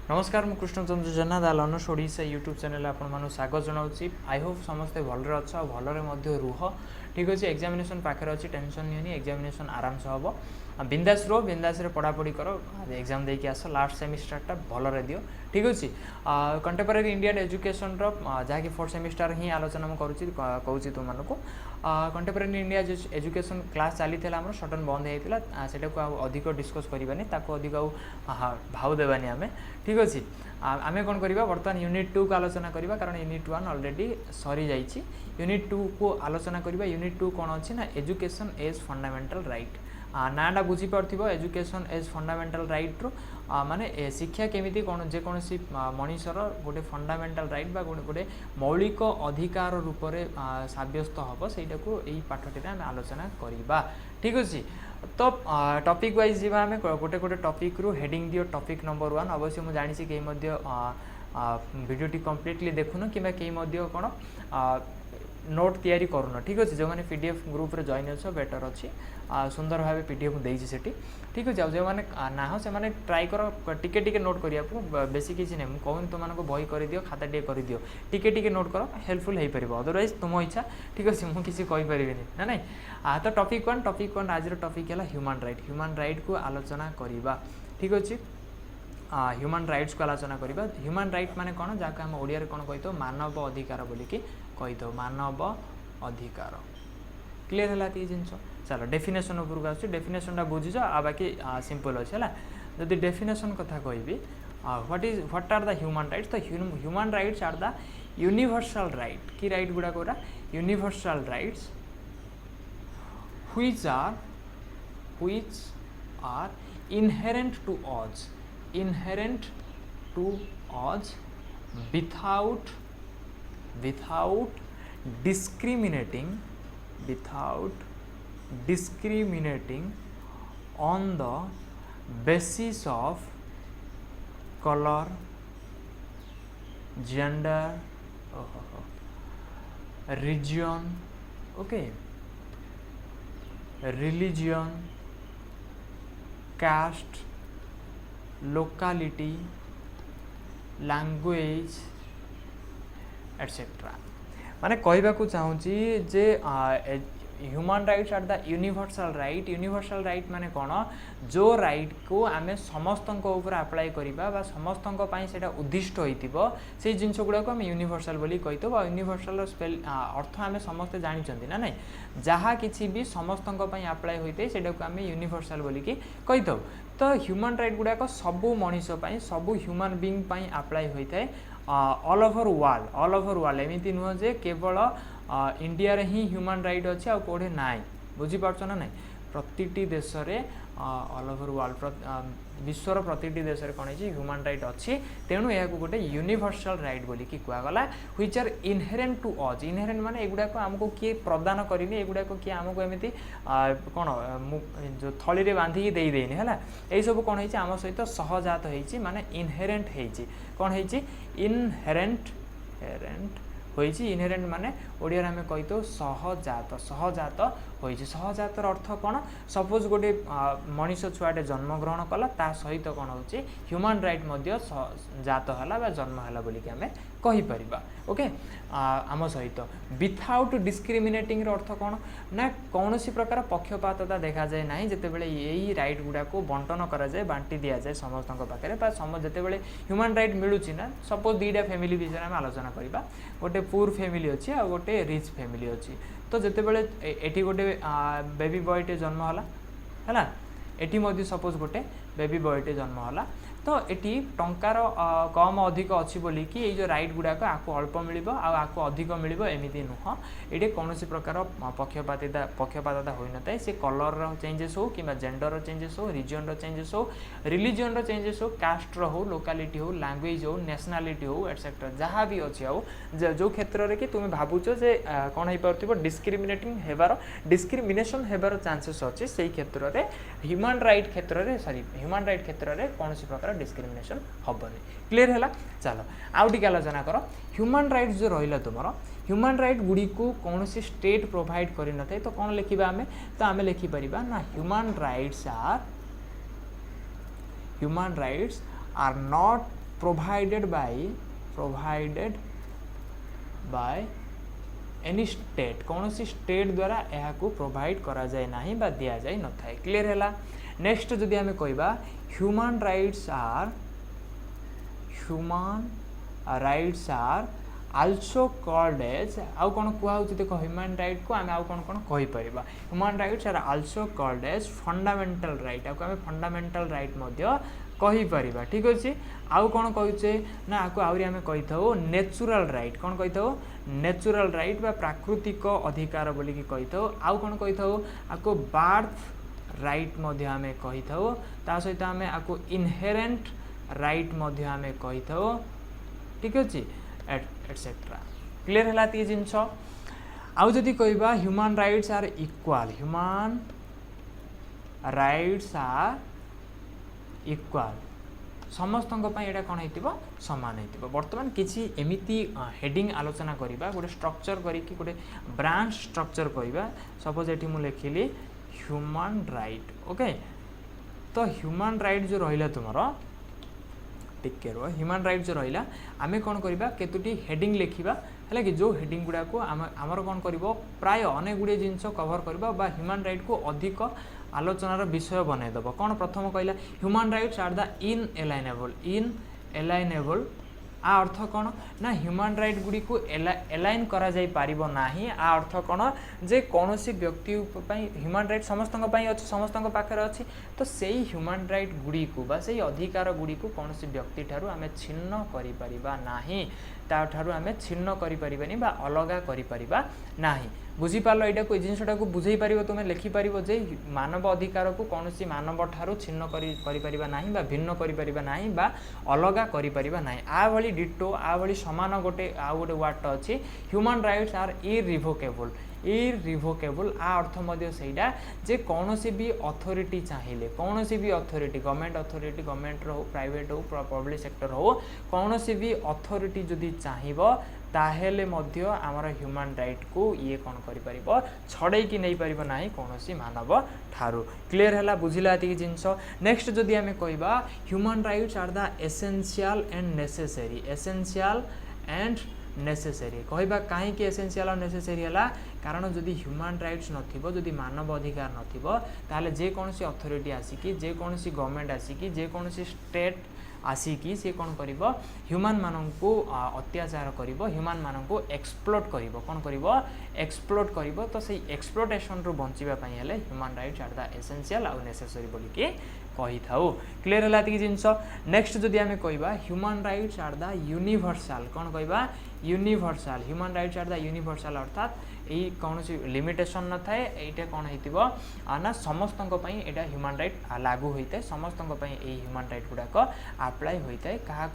नमस्कार मु Krishnachandra Jena the learners Odisha YouTube channel आपन स्वागत जनाऊँगी। आई होप समस्ते भलरे अच्छ भलरे रुह। ठीक अच्छे एग्जामिनेशन पाखे अच्छी टेंशन नहीं एग्जामिनेशन आराम से हम बिंदास रो बिंदास पढ़ापढ़ी कर एग्जाम देकी आस लास्ट सेमिस्टरटा भलरे दियो। ठीक अच्छे कंटेम्पररी इंडियन एजुकेशन जहाँकि फोर्थ सेमिस्टर ही आलोचना मुझे कहूँ तुम मानक कंटेम्पररी इंडिया एजुकेशन क्लास चली आम सडन बंद होता से अधिक डिस्कस करवानी अधिक भाव देवानी आम। ठीक अच्छे आम कौन करवा बर्तमान यूनिट 2 को आलोचना करवा कारण यूनिट 1 ऑलरेडी सरी जाइए। यूनिट 2 को आलोचना करवा। यूनिट 2 कौन अच्छी ना एजुकेशन एज फंडामेंटल राइट नाटा बुझीपार एजुकेशन एज फंडामेंटल राइट रू माने शिक्षा केमिति कौन जेकोसी मनीषर गोटे फंडामेंटल राइट बा गोटे मौलिक अधिकार रूप से सब्यस्त हम सहीटा को यही पाठटी आम आलोचना करवा। ठीक अच्छे तो टॉपिक वाइज जी आम गोटे गोटे टॉपिक रू हेडिंग दियो। टॉपिक नंबर 1 अवश्य मुझे जानी कहीं वीडियोटी कंप्लीटली देखुन कि कहीं कौन नोट तैयारी करूना। ठीक अच्छे जो मैंने पीडीएफ ग्रुप रे जॉइन अच्छे बेटर अच्छी सुंदर भाव पीडीएफ देती से। ठीक अच्छे जो मैंने ना से मैंने ट्राई कर टिके नोट करने बेसी किसी नहीं कहूँ तुमको बही कर दियो खाता टे कर दियो टिके नोट कर हेल्पफुल हो पार अदरवाइज तुम इच्छा। ठीक अच्छे मुझे किसी कहीपरि ना ना तो टॉपिक 1 आज टॉपिक है ह्यूमन राइट को आलोचना करवा। ठीक अच्छे ह्यूमन राइट्स को आलोचना करवा। ह्यूमन राइट माने कौन जहाँ आम ओडिया कौन कही मानव अधिकार बोलिकी कही मानव अधिकार क्लीयर है ये जिन। चलो डेफिनेशन उपरको आस डेफिनेशनटा बुझीज आ बाकी सिंपल अच्छे है जदि डेफिनेशन कथा कहि what are the human rights. तो human rights are the universal right कि राइट गुड़ा कोरा universal rights which are inherent to us without discriminating on the basis of color, gender, region, okay, religion, caste, locality, language etcetera. माने कहवा को चाहूँगी जे human rights are the universal right. Universal right माने कौन जो राइट को आम समस्त अप्लाई करवा समस्त से उद्दिष्ट हो से जिनस गुड़ाक आम यूनिवर्सल बोली कही यूनिवर्सल स्पेल अर्थ आम समस्ते जानी ना नहीं जहाँ किसी भी समस्त अप्लाई होता है से आम यूनिवर्सल बोलिकी कही। तो ह्यूमन राइट गुड़ाक सबू मनीष सबू ह्यूमन बीइंग अप्लाई होता है ऑल ओवर वर्ल्ड एमती नुह जे केवल इंडिया रे ही ह्यूमन राइट अच्छे आ कोड़े ना बुझीपार ना ना प्रति देश रे ऑल ओवर वर्ल्ड विश्वर प्रति देश में कौन है ह्यूमन राइट अच्छी तेणु यह गोटे यूनिवर्सल राइट बोली कहगला which are inherent to us. Inherent माने एगुड़ाक आमको किए प्रदान करनी एगुड़ाक किए आमको एमती कौन जो थली रे बांधिकी देदेनि है यही सब कौन है आम सहित सहजात होती माने इनहेरेंट होती कौन है इनहेरेंट होइछि। इनहेरेंट माने ओडिया आम कही तो सहजात होइछि। सहजातर अर्थ कौन सपोज गोटे मनीष छुआटे जन्म ग्रहण कला ता सहित कौन हो ह्यूमन राइट मध्य जात है जन्म है बोलिकी आम कहीपर। ओके आम सहित विथाउट डिस्क्रिमिनेटिंग अर्थ कौन ना कौन सी प्रकार पक्षपातता देखा जाए ना जितेबाला यही राइट गुड़ा को बंटन कराए बांटी दि जाए समस्त पाखे जितेबाला ह्यूमन राइट मिलूँ ना सपोज 2टा फैमिली विषय में आलोचना करवा गोटे पुअर फैमिली अच्छी आ गोटे रिच फैमिली अच्छी। तो जितेबाला एटी गोटे बेबी बॉयटे जन्म है एटी मध्य सपोज गोटे बेबी बॉयटे जन्म है तो ये टंकार कम अधिक अच्छी बोली कि ये जो राइट गुड़ाक आपको अल्प मिल आपको अधिक मिल एमती नुह ये कौन सी प्रकार पक्षपातता हो न था सी कलर चेंजेस हो कि जेंडर चेंजेस हो रिजन चेंजेस हो रिलीजन चेंजेस हो कास्ट हो लोकालिटी हो लैंग्वेज हो नेशनालिटी हो एटसेट्रा जहाँ भी अच्छी आओ जो क्षेत्र में कि तुम भावुच जे कौन हो पार डिस्क्रिमिनेटिंग हेबार डिस्क्रिमिनेशन हेबार चांसेस अच्छे से क्षेत्र में ह्यूमन राइट क्षेत्र में सॉरी ह्यूमन राइट क्षेत्र में कौन सी प्रकार डिस्क्रिमिनेशन हेनी। क्लीयर है। चलो आउ टी आलोचना कर ह्यूमन राइट्स जो रहा तुम ह्यूमन राइट गुड़ी को कौन सी स्टेट प्रोवाइड कर न तो कौन लिखा आम तो आम लिखिपर ना human rights are not provided by any state कौन सी स्टेट द्वारा यह प्रोवाइड करा जाए नहीं बा दिया जाए न थाए क्लियर है। नेक्स्ट जदि आम कहवा human rights are also called as आउ कौन कहूँ देख ह्यूमन राइट को आम आउ कौन कौन कहीपर human rights are also called as fundamental right आम फंडामेंटल राइट कहीपर ठीक अच्छे। आउ कौन कहे ना आपको आहरी आम कही था नेचुरल राइट कौन कही था नेचुरल राइट बा प्राकृतिक अधिकार बोलिकी कही था। आउ कौन कही था आपको बार्थ राइट आम कही था सहित आम आपको इनहेरेंट राइट आम कही था ठीक अच्छे एटसेट्रा क्लियर है ये जिनस। आउ जदि कहवा human rights are equal human rights are equal समस्त यहाँ कौन हो सामान हो बर्तमान किसी एमती हेडिंग आलोचना करवा गोटे स्ट्रक्चर करके गोटे ब्रांच स्ट्रक्चर करवा सपोज ये मुझे लिखिली ह्यूमन राइट ओके। तो ह्यूमन राइट जो रहा तुम टिके रो ह्यूमन राइट जो रहा आम कौन करवा केतोटी हेडिंग लिखा है कि जो हेडिंग गुड़ा को आमर कौन कर प्राय अनेक गुड़े जिनस कवर करवा ह्यूमन राइट को अधिक आलोचनार विषय बनईदेव कौन प्रथम कहला ह्यूमन राइट्स आर द इनएलाइनेबल आ अर्थ कौन ना ह्यूमन राइट गुड़ी को एलाइन करा जाई पारिबो नाही आ अर्थ कौन जे कौन सी व्यक्ति ह्यूमन राइट समस्त अच्छे समस्त पाखे अच्छी तो सही ह्यूमन राइट गुड़ी को बा सही अधिकार गुड़ी को कौन सी व्यक्ति ठारू आमे छिन्न करि परिबा नाही ता ठारू आमे छिन्न करि परिबानी बा अलगा करि परिबा नाही बुझीपार यहाँ को जिनटा को बुझे पार तुम लिखिपर जे मानव अधिकार को कौन सी मानव ठारू छिन्न कर भिन्न कर अलगा कर आ भली डिटो आ भली सामान गोटे आ गोटे वार्ड अच्छी ह्यूमन राइट्स आर इरिवोकेबल आ अर्थ मध्य सेटा जे कौन सी भी अथॉरिटी चाहिए कौन सी भी अथॉरिटी गवर्नमेंट हो प्राइवेट हो पब्लिक सेक्टर हो कौन सी भी अथॉरिटी जदि चाहिए ताहेले मध्य आमर ह्यूमन राइट को ये कौन कर छड़े कि नहीं पार ना कौन सी मानव ठारू क्लियर है बुझिला ये जिनस। नेक्स्ट जदि आम कहवा human rights are the essential and necessary कहवा कहीं एसेंशियल और नेसेसरी है कारण जदि ह्यूमन राइट्स नथिबो जदि मानव अधिकार नथिबो ताले जे कौन सी अथॉरिटी आसिकी जे कौन सी गवर्नमेंट आसिकी जे कौन सी स्टेट आसिकी सी कौन करिबो ह्यूमन माननकु अत्याचार करिबो ह्यूमन माननकु एक्सप्लोट करिबो कौन करिबो एक्सप्लोट करिबो तो सही एक्सप्लोटेशन रु बंचिबा पई हेले human rights are the essential और नेसेसरी बोली के कही थाउ क्लियर है ये जिनस। नेक्स्ट जदि आम कहवा human rights are the universal कौन कहवा universal human rights are the universal अर्थात यही कौन सी लिमिटेशन न थाए ये कौन हो ना समस्त यहाँ ह्यूमन राइट लागू होता है समस्त यही ह्यूमन राइट गुड़ाक आप्लाय होता है क्या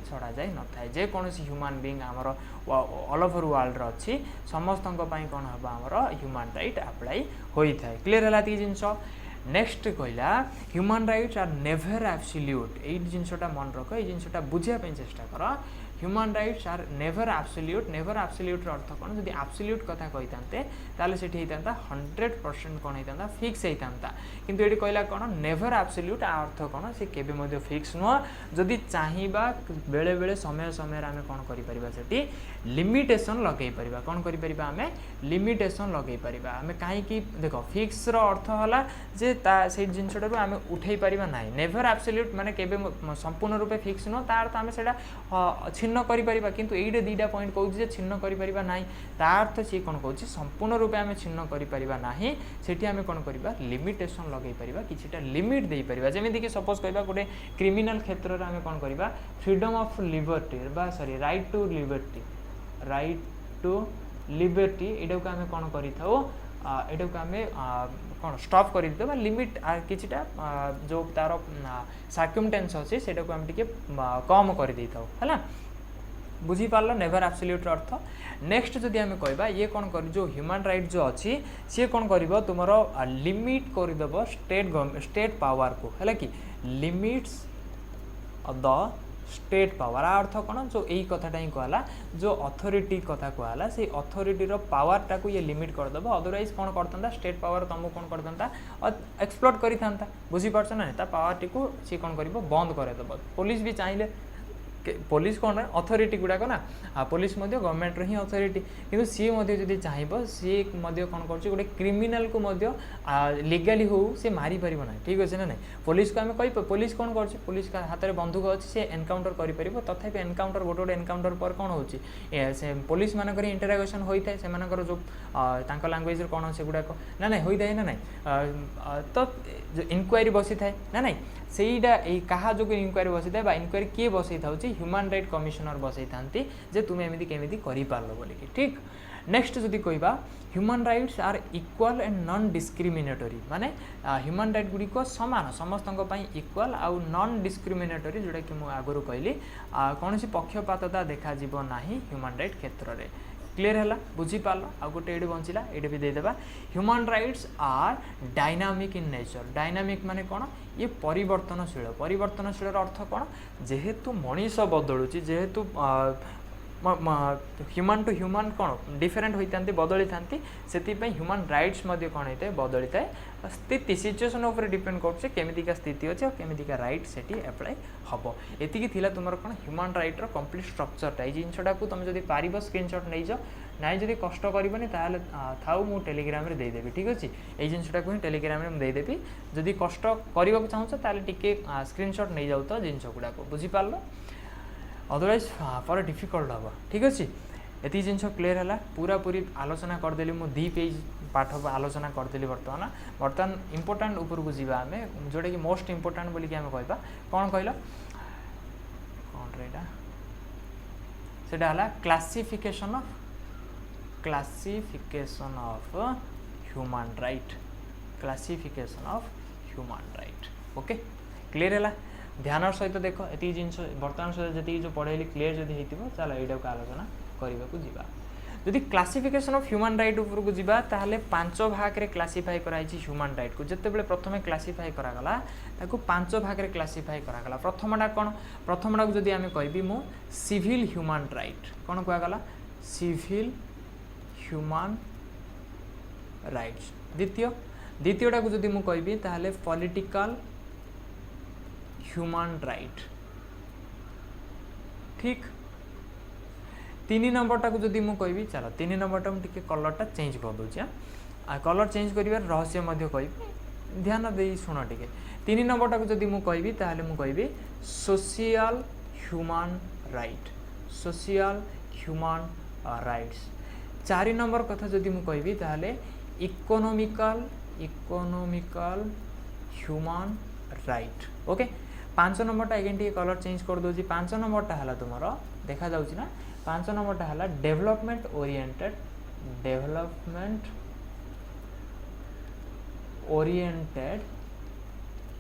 छड़ा जाए न थाए जे कौन ह्यूमन बीइंग आमर ऑल ओवर वर्ल्ड अच्छी समस्त कौन हम आमर ह्यूमन राइट आप्लाय होता है क्लियर है ये जिनस। नेक्स्ट कहला human rights are never absolute ये जिनटा मन रख ये जिनटा बुझापी चेष्टा कर human rights are never absolute अर्थ कौन जब एब्सोल्यूट कथा कही ताले सेठी होता 100% कौन होता फिक्स होता किंतु ये कहला कौन नेभर एब्सोल्यूट आ अर्थ कौन से केबे फिक्स नुह जदि चाहिबा बेले बेले समय समय आम कौन करी लिमिटेशन लगे पारिबा कौन करी परिबा आमे लिमिटेशन लगे पारिबा आमे कहीं देख फिक्स रो अर्थ होला जे से जिनसटा आम उठे पारिबा नाही नेभर एब्सोल्यूट माने केबे संपूर्ण रूपे फिक्स नुह तार तो आम सेटा छिन्न करिपरिबा किंतु एइडे दुईटा पॉइंट कहूँ जे छिन्न करिपरिबा नाही तार अर्थ सी कौन कहूँ संपूर्ण रूपे आम छिन्न करिपरिबा नाही सेठी आम कौन करिबा लिमिटेशन लगे परिबा किछिटा लिमिट दे परिबा जेमिति कि सपोज कहबा गोटे क्रिमिनल क्षेत्र रे आम कौन करिबा फ्रीडम ऑफ लिबर्टी बा सॉरी राइट टू लिबर्टी एटा को आम कौन करिथाओ एटा को आम कौन स्टॉप कर देबा लिमिट किछिटा जो तार सर्कमस्टेंस अच्छी से आम टिके कम कर देथाओ है बुझी पार्ल नेभर एब्सोल्यूट अर्थ। नेक्स्ट जदि आम कहबा ये कौन कर जो ह्यूमन राइट जो अच्छी सी कौन कर तुमर लिमिट करदेव स्टेट पावर को है कि लिमिट्स द स्टेट पावर आ अर्थ कौन जो यही कथाटा ही कहला जो अथॉरिटी कथा कहला से अथॉरिटी पावर टाक ये लिमिट करदेव अदरवाइज कौन करता स्टेट पावर तुमको कौन करता एक्सप्लोट करता बुझीपार ना पावर टी को सी कौन कर बंद करदेव पुलिस भी चाहिए पुलिस कौन अथॉरिटी गुड़ाक ना पुलिस गवर्नमेंट ही अथॉरिटी किंतु सी जदि चाहिए सी कौन कर गोटे क्रिमिनाल को लीगली हो सी मारी पार ना ठीक अच्छे ना ना पुलिस को आम कह पुलिस कौन कर पुलिस हाथ में बंदूक अच्छी से एनकाउंटर कर तथापि एनकाउंटर गोटे गोटे एनकाउंटर पर कौन हो पुलिस मानक इंटराक्शन होता है से जो लांगुएज कौन से गुड़ाक ना ना होता है ना ना तो इनक्वारी बसी थाए ना ना सेटा क्या जो इनक्वारी बसी था इनक्वारी किए बसई था ह्यूमन राइट कमिशनर बसई था जे तुम्हें एमती केमी कर बोलिकी ठीक नेक्स्ट जदि कहवा human rights are equal and non discriminatory माने ह्यूमन राइट गुड़िक सामान समस्त इक्वाल आउ नॉन डिस्क्रिमिनेटरी जोटा कि मुझे आगुरी कहली कौन पक्षपातता देखा ना ह्यूमन राइट क्षेत्र में क्लीयर है बुझीपार आ गोटे ये बंचला ये भी देदेबा human rights are dynamic in nature dynamic माने कौन ये परिवर्तनशील अर्थ कौन जेहेतु मनीष बदलुची जेहेतु ह्यूमन टू ह्यूमन कौन डिफरेंट होता बदली था से ह्यूमन राइट्स कौन होता है बदली थाए स्थिति सिचुएसन उपर डिपेंड कर केमिका स्थिति अच्छे और केमिका राइट से एप्लाय हम ये तुम कौन ह्यूमन राइट रो कंप्लीट स्ट्रक्चरटा ये जिनटा को तुम जब पार स्क्रीनशॉट नहीं जाओ ना जब कष्ट करनी थाउ मु टेलीग्राम रे देदेवी ठीक अच्छे ये जिनटा को टेलीग्राम रे देदेवी जदि कष्ट करने को चाहूँ टे स्क्रीनशॉट नहीं जाऊ तो जिन गुड़ाक बुझीपार अदरवाइज पर डिफिकल्ट हम ठीक अच्छे ये जिन क्लीयर है पूरा पूरी आलोचना करदेली मु 2 पेज पाठ आलोचना करदेली बर्तमान इम्पोर्टाट उपरकू को जावा आम जोटा कि मोस्ट इम्पोर्टाट बोलिक आम कहवा कौन कहल कौन रेटा सेटा हला classification of human right okay clear है ध्यान सहित देख ये जिन बर्तमान सहित जी जो पढ़ेली क्लीयर जदि हो चलो यहाँ को आलोचना करने को जीवा जदि क्लासिफिकेशन ऑफ ह्यूमन राइट ऊपर को जीवा ताहले 5 भाग रे क्लासिफाई कराई ह्यूमन राइट को जिते बेले प्रथम क्लासिफाई करागला ताको 5 भाग रे क्लासिफाई करागला प्रथमटा कौन प्रथमटा को जदि आमे कहबी मु सिविल ह्यूमन राइट कौन कहगला सिविल ह्यूमन राइट्स द्वितीयटा को जदि मु कहबी ताहले पॉलिटिकल ह्यूमन राइट ठीक 3 नंबरटा को जदि मुझे कहबी चलो 3 नंबरटा मुझे कलरटा चेंज कर दूसरी कलर चेंज कर रहस्य कह ध्यान दे शुण टे 3 नंबरटा को जदि मुझे कहबी ताहले मु कहबी सोशल ह्यूमन राइट्स 4 नंबर कथा जदि मुझे कहबी ताहले इकोनॉमिकल ह्यूमन राइट ओके 5 नंबरटा एगेन टी कलर चेंज कर दूसरी 5 नंबरटा है तुम देखा जाऊँ ना 5 नंबरटा है development oriented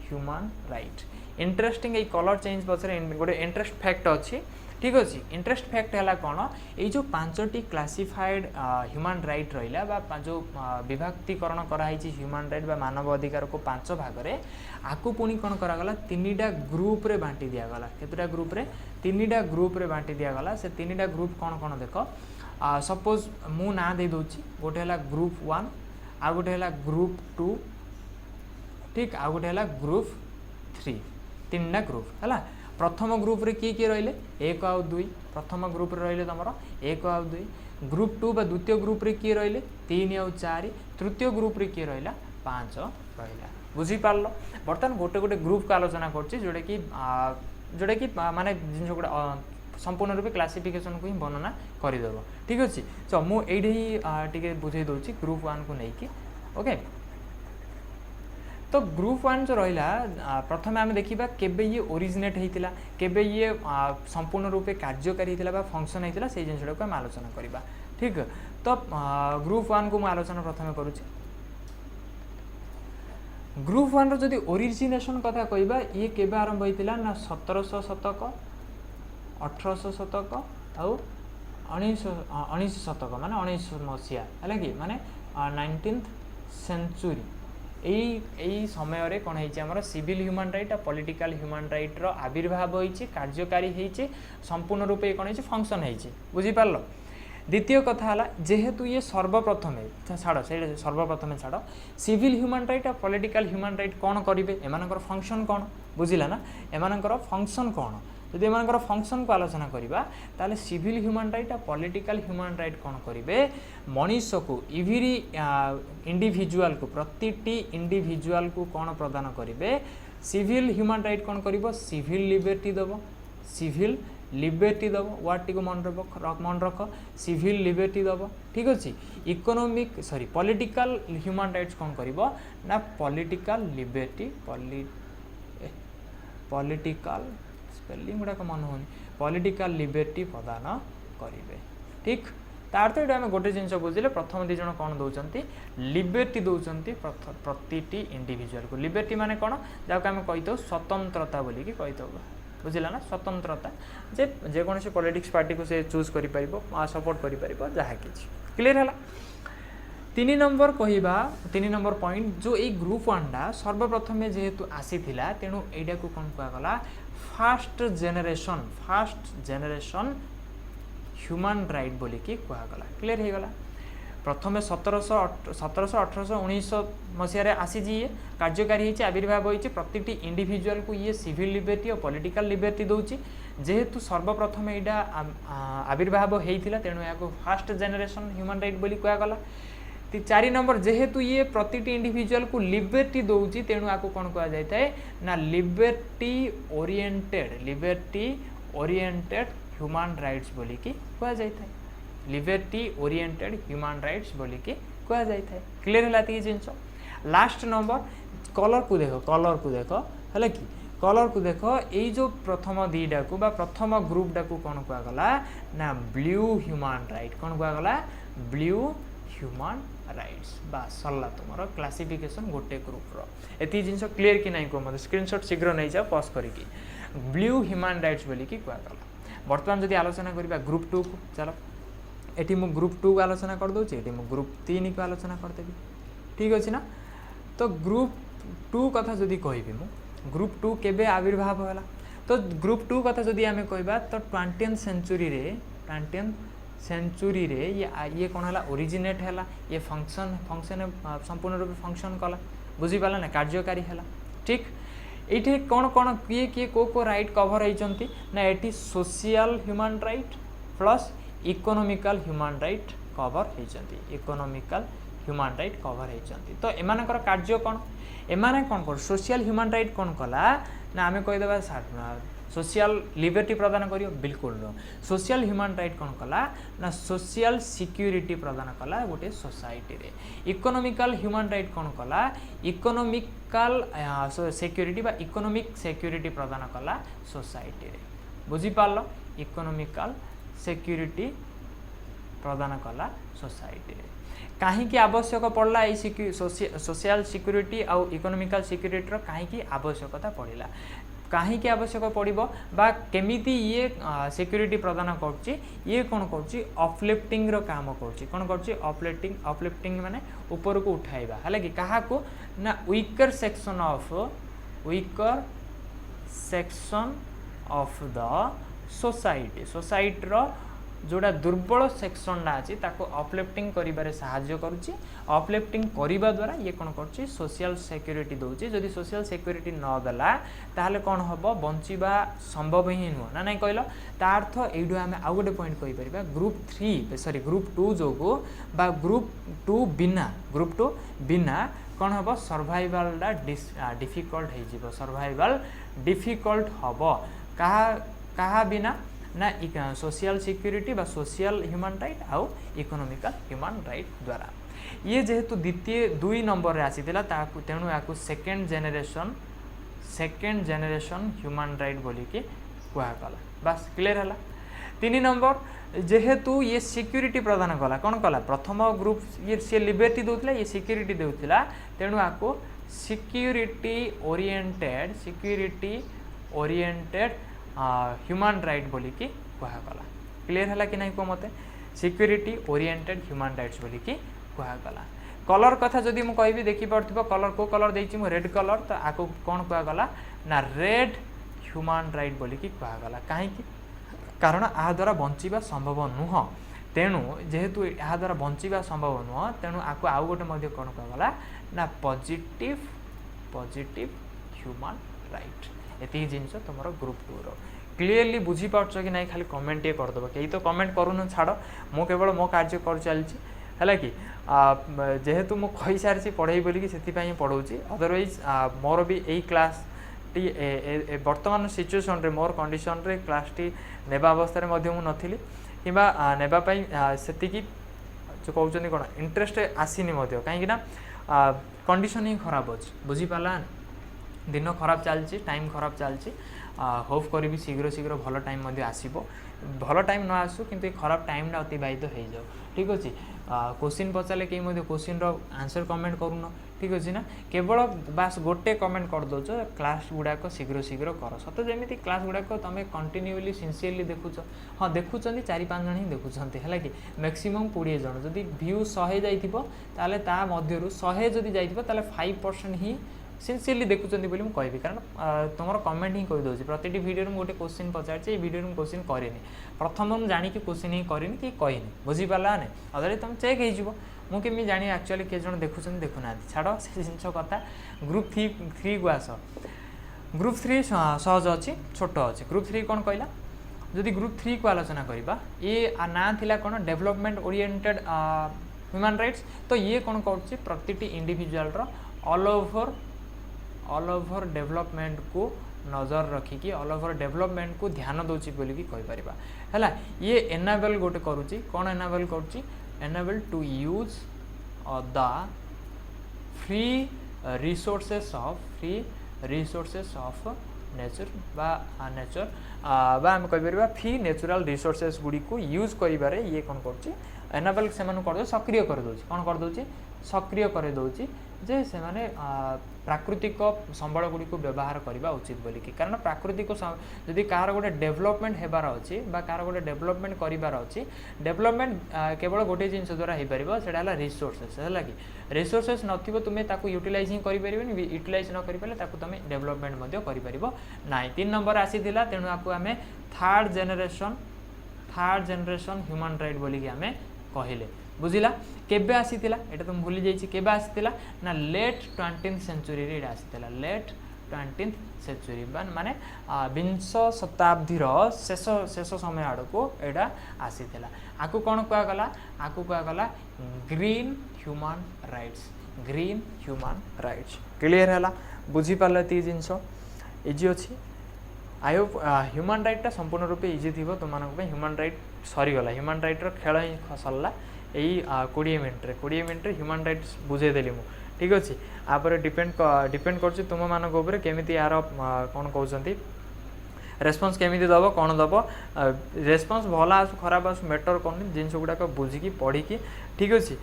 human right interesting ये कलर चेंज पछरे गोटे इंटरेस्ट फैक्ट अच्छी ठीक अच्छे इंटरेस्ट फैक्ट है कौन ये जो 5टी क्लासिफाइड ह्यूमन राइट रहा जो विभक्तिकरण कराई ह्यूमन राइट बा मानव अधिकार को 5 भाग में आपको पुणी कौन करागला 3टा ग्रुप रे बांटी दिगला केतटा ग्रुप रे 3टा ग्रुप रे बांटी दिगला से 3टा ग्रुप कौन कौन देख सपोज मु ना दे दूची गोटे है ग्रुप 1 आ गोटे है ग्रुप 2 ठीक आ गोटे है ग्रुप 3 3टा ग्रुप है प्रथम ग्रुप रे किए रहिले 1 आउ 2 प्रथम ग्रुप रे रहिले तुम 1 आउ 2 ग्रुप 2 बा द्वितीय ग्रुप रे किए रहिले 3 आउ 4 तृतीय ग्रुप रे किए रहिला 5 रहिला बुझीपार बर्तमान गोटे गोटे ग्रुप को आलोचना जोटा कि माने जिन गोटे संपूर्ण रूप क्लासिफिकेशन को ही वर्णना करदेव ठीक अच्छे तो मुझे ही बुझे दूसरी ग्रुप 1 को लेकिन ओके तो ग्रुप 1 जो रहा प्रथम आम देखा केबे ये ओरिजिनेट होता केबे ये संपूर्ण रूपे कार्यकारी होता फंक्शन होता से जिन को आम आलोचना करवा ठीक तो ग्रुप 1 को मुझे आलोचना प्रथम करुच्ची ग्रुप 1 रो जदि ओरिजिनेशन कथा कहबा ये केबे आरंभ होइतिला ना 1700 शतक 1800 शतक आउ 1900 शतक माने 1900 मसीहा है कि माने 19th सेंचुरी यही समय रे कौन है सिविल ह्यूमन राइट और पॉलिटिकल ह्यूमन राइट रो आविर्भाव होइछि कार्यकारी होइछि संपूर्ण रूपे कौन है फंक्शन होइछि बुझीपार द्वितीय कथा है जेहेतु ये सर्वप्रथमे छाड़ से सर्वप्रथमे छाड़ सिविल ह्यूमन राइट और पॉलिटिकल ह्यूमन राइट कौन करेंगे एमानकर फंक्शन कौन बुझिला ना एमानकर फंक्शन कौन जदि एमानकर फंक्शन को आलोचना करबा ताले सिविल ह्यूमन राइट आ पॉलिटिकल ह्यूमन राइट कोन करिवे मनुष्य को एवरी इंडिविजुअल को प्रतिटी इंडिविजुअल को कोन प्रदान करिवे सिविल ह्यूमन राइट कोन करिवो सिविल लिबर्टी दबो सिविल लिबर्टी दबो वर्ड टी को मन रख सिविल लिबर्टी दबो ठीक अछि economic sorry political human rights कोन करिवो ना पॉलिटिकल लिबर्टी पॉलिटिकल स्पेलिंग गुडा मन होनी पॉलिटिकल लिबर्टी प्रदान करिवे ठीक तार तो आम गोटे जिन बुझे प्रथम दी जन कौन दौरान लिबर्टी दौरान प्रतिटी इंडिविजुअल को लिबर्टी माने कौन जहाँ आम कही स्वतंत्रता बोलिकी कही बुझला ना स्वतंत्रता जेकोसी पॉलिटिक्स पार्टी को से चूज कर सपोर्ट कर जहाँ कि क्लीयर है 3 नंबर कहवा 3 नंबर पॉइंट जो ये ग्रुप 1 टा सर्वप्रथम जेहेतु आसी तेणु एटा को कौन कहगला फास्ट जेनेरेशन ह्यूमन राइट बोलिकी कहगला क्लीयर हो गला प्रथम 1718 1900 मसीह आसी ये कार्यकारी आविर्भाव होती प्रतिटी इंडिविजुअल को ये सिविल लिबर्टी और पॉलिटिकल लिबर्टी दूची जेहेतु सर्वप्रथम यहाँ आविर्भाव होता तेणु या फास्ट जेनेरेशन ह्यूमन राइट बोली कहगला 4 नंबर जेहेतु ये प्रतिटी इंडिविजुअल को लिबर्टी दूची तेणु या कौन कह जाए ना लिबर्टी ओरिएंटेड ह्यूमन राइट्स बोलिकी कह जाए लिबर्टी ओरिएंटेड ह्यूमन राइट्स बोलिकी कह जाए क्लीयर है जिनस लास्ट नंबर कलर को देख है कि कलर को देख ये जो प्रथम दीटा को प्रथम ग्रुपटा को कौन कहगला ना ब्लू ह्यूमन राइट कौन कहगला ब्लू ह्यूमन राइट्स बास सरला तुम क्लासिफिकेशन गोटे ग्रुप्र ये जिन क्लीयर कि नहीं कह मत स्क्रीनशॉट शीघ्र नहीं जाओ पॉज करके ब्लू ह्यूमन राइट्स बोलिकी कहगला बर्तमान जदि आलोचना करबा ग्रुप 2 को चलो एटी मु ग्रुप 2 को आलोचना कर दूची एटी मु ग्रुप 3 को आलोचना करदेवी ठीक अच्छे ना तो ग्रुप 2 कथा जदि कहबी मु ग्रुप 2 केबे आविर्भाव होला तो ग्रुप 2 कथा जदि आमे कहबा तो 20th सेंचुरी रे ये कौन है ओरिजिनेट है ये फंक्शन संपूर्ण रूप फंक्शन कला बुझी पाला ना कार्यकारी है ठीक ये कौन कौन किए किए को राइट कवर होती ना ये social human right plus economical human right cover होती इकोनॉमिकल ह्यूमन राइट कवर होती तो एमानकर कार्य कौन एमाने कौन कर सोशल ह्यूमन राइट कौन कला ना आम कहीदेवा सोशल लिबर्टी प्रदान करियो बिल्कुल नो सोशल ह्यूमन राइट कौन कला ना सोशल सिक्यूरिटी प्रदान कला गोटे सोसाइटी रे इकोनॉमिकल ह्यूमन राइट कौन कला इकोनॉमिकल सिक्यूरिटी बा इकोनॉमिक सिक्यूरिटी प्रदान कला सोसाइटी रे बुझी पारलो इकोनॉमिकल सिक्यूरिटी प्रदान कला सोसाइटी रे कहीं आवश्यक पड़ला सोशल सिक्यूरिटी आउ इकोनॉमिकल सिक्यूरिटी रो कहीं आवश्यकता पड़ला कहीं आवश्यक पड़ो बा केमिति ये सिक्यूरिटी प्रदान कर ये कौन कर अपलिफ्टिंग रो काम कौन कर अपलिफ्टिंग माने ऊपर को उठाइबा है कि क्या ना weaker section of the society रो जोड़ा दुर्बल सेक्शनटा अच्छी अपलिफ्टिंग करिबारे साहाय्य करुच्ची अपलिफ्टिंग करिबा द्वारा ये कौन कर सोशल सिक्यूरिटी दूची जदि सोशल सिक्यूरिटी न देला ताहले कौन हम बंचिबा संभव ही नुह ना नहीं कहल ता अर्थ एडु आम आउ गोटे पॉइंट कहि परिबा ग्रुप 2 जोगु बा ग्रुप 2 बिना कौन हम सर्वाइवलटा डिफिकल्ट हो सर्वाइवल डिफिकल्ट हम कहा बिना ना सोशल सिक्यूरिटी बा सोशल ह्यूमन राइट आउ इकोनॉमिकल ह्यूमन राइट द्वारा ये जेहेतु द्वितीय 2 नंबर रे आसीतिला तेणु या सेकेंड जेनेरेशन ह्यूमन राइट बोलिकी कहगला बस क्लीयर है 3 नंबर जेहेतु ये सिक्यूरिटी प्रदान कला कौन कला प्रथम ग्रुप ये सी लिबर्टी दूसरा ये सिक्यूरिटी दूसरा तेणु या सिक्यूरिटी ओरिएंटेड ह्यूमन राइट बोलिकी कहगला क्लीयर है कि नहीं कह मत सिक्यूरिटी ओरिएंटेड ह्यूमन राइट्स बोलिकी कहगला कलर कथा जदि मु कहबी देखि पड़थिबो कलर को कलर देछि मु रेड कलर तो आको कौन कहगला ना रेड ह्यूमन राइट बोलिकी कहगला कहीं कारण आ द्वारा बंचिबा संभव नुह तेणु जेहेतु या द्वारा बंचिबा संभव नुह तेणु आको आउ गोटे कौन कहगला ना पॉजिटिव ह्यूमन राइट एति जिनस तुम ग्रुप 2 रो क्लीयरली बुझी पार्छ कि नहीं खाली कमेंट ये करदेव कहीं तो कमेंट करूँ छाड़ मु केवल मो कार्य कर चलती है कि जेहेतु मु कही सारी पढ़े बोलिकी से पढ़ाऊँगी अदरवाइज मोर भी यही क्लास टी वर्तमान सिचुएसन रे मोर कंडीशन रे क्लास टी नेबा अवस्था मु नथिली किंबा नेबापाई सेतिकी जो कहते कौन इंटरेस्ट आसीनी कहीं कंडीशन ही खराब अच्छे बुझीपाला दिन खराब चलती टाइम खराब चलती होप करी शीघ्र शीघ्र भल टाइम आसो भल टाइम न आसू किंतु खराब टाइम अतिबाहित हो जाओ ठीक अच्छे क्वेश्चन पचारे कहीं क्वेश्चन आंसर कमेंट करूँ ठीक अच्छे ना केवल बास गोटे कमेंट कर दौच क्लास गुड़ाक शीघ्र शीघ्र कर सत जमी क्लास गुड़ाक तुम कंटिन्यूअली सिंसियरली देखुच हाँ देखुं 4-5 जन ही देखुं है कि मैक्सिमम 20 जन जदि व्यू 100 जाइए ता मध्यरु 100 जदि जाइए 5% ही सिंसियरली देखुंत बोली मुझे कारण तुम कमेंट ही कहीदे प्रति वीडियो गोटे क्वेश्चन पचारे वीडियो क्वेश्चन करेनि प्रथम मुझे जाणी क्वेश्चन ही करेनि कि कहनी बुझीपारा ना अदर तुम चेक हो मुझे जानी एक्चुअली किए जन देखुं देखुना छाड़ से जिन कथा ग्रुप 3 को आस ग्रुप 3 सहज अच्छी छोट अच्छे ग्रुप 3 कौन कहला जदि ग्रुप 3 को आलोचना करवा ये ना थिला कौन डेवलपमेंट ओरिएंटेड ह्यूमन राइट्स तो ये कौन कर प्रति इंडिविजुअल ऑल ओवर डेवलपमेंट को नजर रखिकी ऑल ओवर डेवलपमेंट को ध्यान दूची बोलिकी कहीपर है ये एनाबल गोटे करुच्ची कौन एनाबल करुच्ची enable to use the free resources of nature nature आम कहीपर फ्री नेचुरल रिसोर्सेस गुड़ी को यूज करिबारे ये कौन कर एनाबल से कर सक्रिय कर दूची कौन कर दूची सक्रिय कर दूची जे से माने प्राकृतिक संबल गुड़ी को व्यवहार करने उचित बोलिकी कारण प्राकृतिक जदि कार गोटे डेवलपमेंट होबार अच्छी कार गोटे डेवलपमेंट करार अच्छी डेवलपमेंट केवल गोटे जिन द्वारा हो पार से रिसोर्सेस है कि रिसोर्सेस नथिबो तुमे ताकू यूटिलाइज ही करि परिबेनी यूटिलाइज न करि पाले ताकू तुमे डेवलपमेंट मध्य करि परिबो नाही 3 नंबर आसीथिला तेणु आकू आमे थर्ड जनरेशन ह्यूमन राइट बोलिकी आमे कहिले बुझिला केबे आसीथिला एटा तुम भूली जाइछि केबे आसीथिला ना लेट 20th सेंचुरी रे आसीथिला लेट 20th सेंचुरी माने 20 शताब्दी रो शेष समय आड़को एटा आसीथिला आकु कोन कुआ गला ग्रीन ह्यूमन राइट्स क्लियर हैला बुझी पाले ती जिंस इजी अछि आई होप ह्यूमन राइट संपूर्ण रूपे इजी थी तुम ह्यूमन राइट सरीगला ह्यूमन राइट रो खेल ही सरला यही 20 मिनट ह्यूमन राइट्स बुझेदेली मु ठीक अच्छे आप डिपेंड कर तुम मान केमी यार कौन कहते रेस्पॉन्स केमी दब कौन दब रेस्पॉन्स भल आसु खराब आसु मैटर करनी जिन गुड़ाक बुझिकी पढ़ी ठीक अच्छे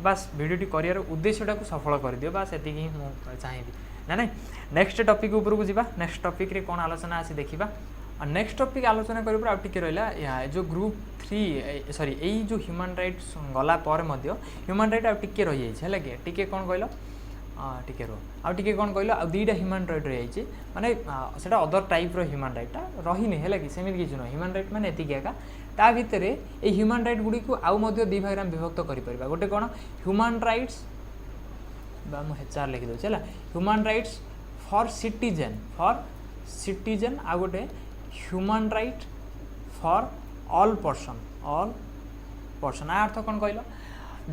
बास भिडियोटी कर उद्देश्यटा को सफल कर दियो बास एति ही मुझे चाहिए ना नहीं नेक्स्ट टॉपिक ऊपर को जीवा नेक्स्ट टॉपिक रे कौन आलोचना आसी देखिबा नेक्स्ट टॉपिक आलोचना करिबा आ टिके रहला जो ग्रुप 3 सॉरी यही जो ह्यूमन राइट्स गला पर मध्य ह्यूमन राइट आ टिके रहि जाय छै लगे टिके कोन कहलो टिके रो आ टिके कोन कहलो आ दुईटा ह्यूमन राइट रहि जाय छै माने सेटा अदर टाइप रो ह्यूमन राइट रहि नै हैला कि सेमित किछ न ह्यूमन राइट माने एतिके का ता भितरे ए ह्यूमन राइट गुडी को आउ मध्य दुई भाग रे विभक्त करि परबा गोटे कोन ह्यूमन राइट्स बा म हेचार लिखि दो छला ह्यूमन राइट्स फॉर सिटीजन आ गोटे human right for all person आ अर्थ कौन कहल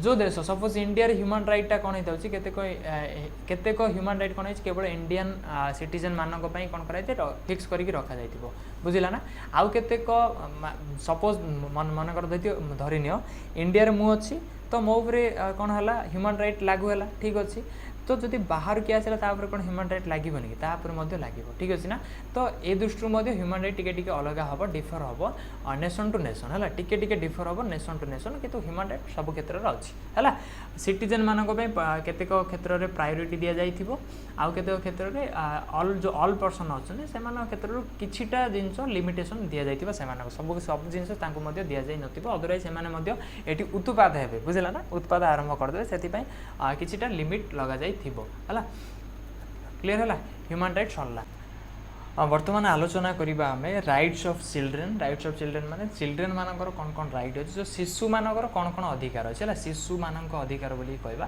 जो देश सपोज इंडिया ह्यूमन राइटा कौन होता केतेक ह्यूमन राइट कौन केवल इंडियन सिटीजन मानक कौन कर फिक्स करके रखा जाइथिबो बुझिला ना आउ केतेक सपोज मनकर धरी नियो इंडिया मु अच्छी तो मो उपरे कौन है ह्यूमन राइट लागू है ठीक अच्छे तो जदि बाहर किए आसला तापर कौन ह्यूमन राइट लागोनी कि तापर लगे ठीक अच्छे ना तो ए दृष्टि ह्यूमन राइट टिके अलग हम डिफर हम नेशन टू नेशन है टिके डिफर हम नेशन टू नेशन किंतु ह्यूमन राइट सब क्षेत्र में अच्छी है सिटीजन मानक केतेक क्षेत्र में प्रायोरिटी दि जाइथिबो आउ केतेक क्षेत्र में ऑल जो ऑल पर्सन अच्छे से क्षेत्र किछिटा जिनस लिमिटेशन दि जाइथिबा सेमानक सब जिनस तांको मध्य दि जाई नथिबो अदरवाइज सेमाने मध्य एटी उत्पाद हेबे बुझिला ना उत्पाद आरंभ करदे सेति पई किछिटा लिमिट लगा जाई थिबो हला क्लियर हला ह्यूमन राइट सरला वर्तमान आलोचना करिबा हमें राइट्स ऑफ चिल्ड्रेन माने चिल्ड्रेन मानकर कौन कौन राइट अछि जो शिशु मानकर कौन कौन अधिकार अछि हला शिशु मानक अधिकार बोली कहबा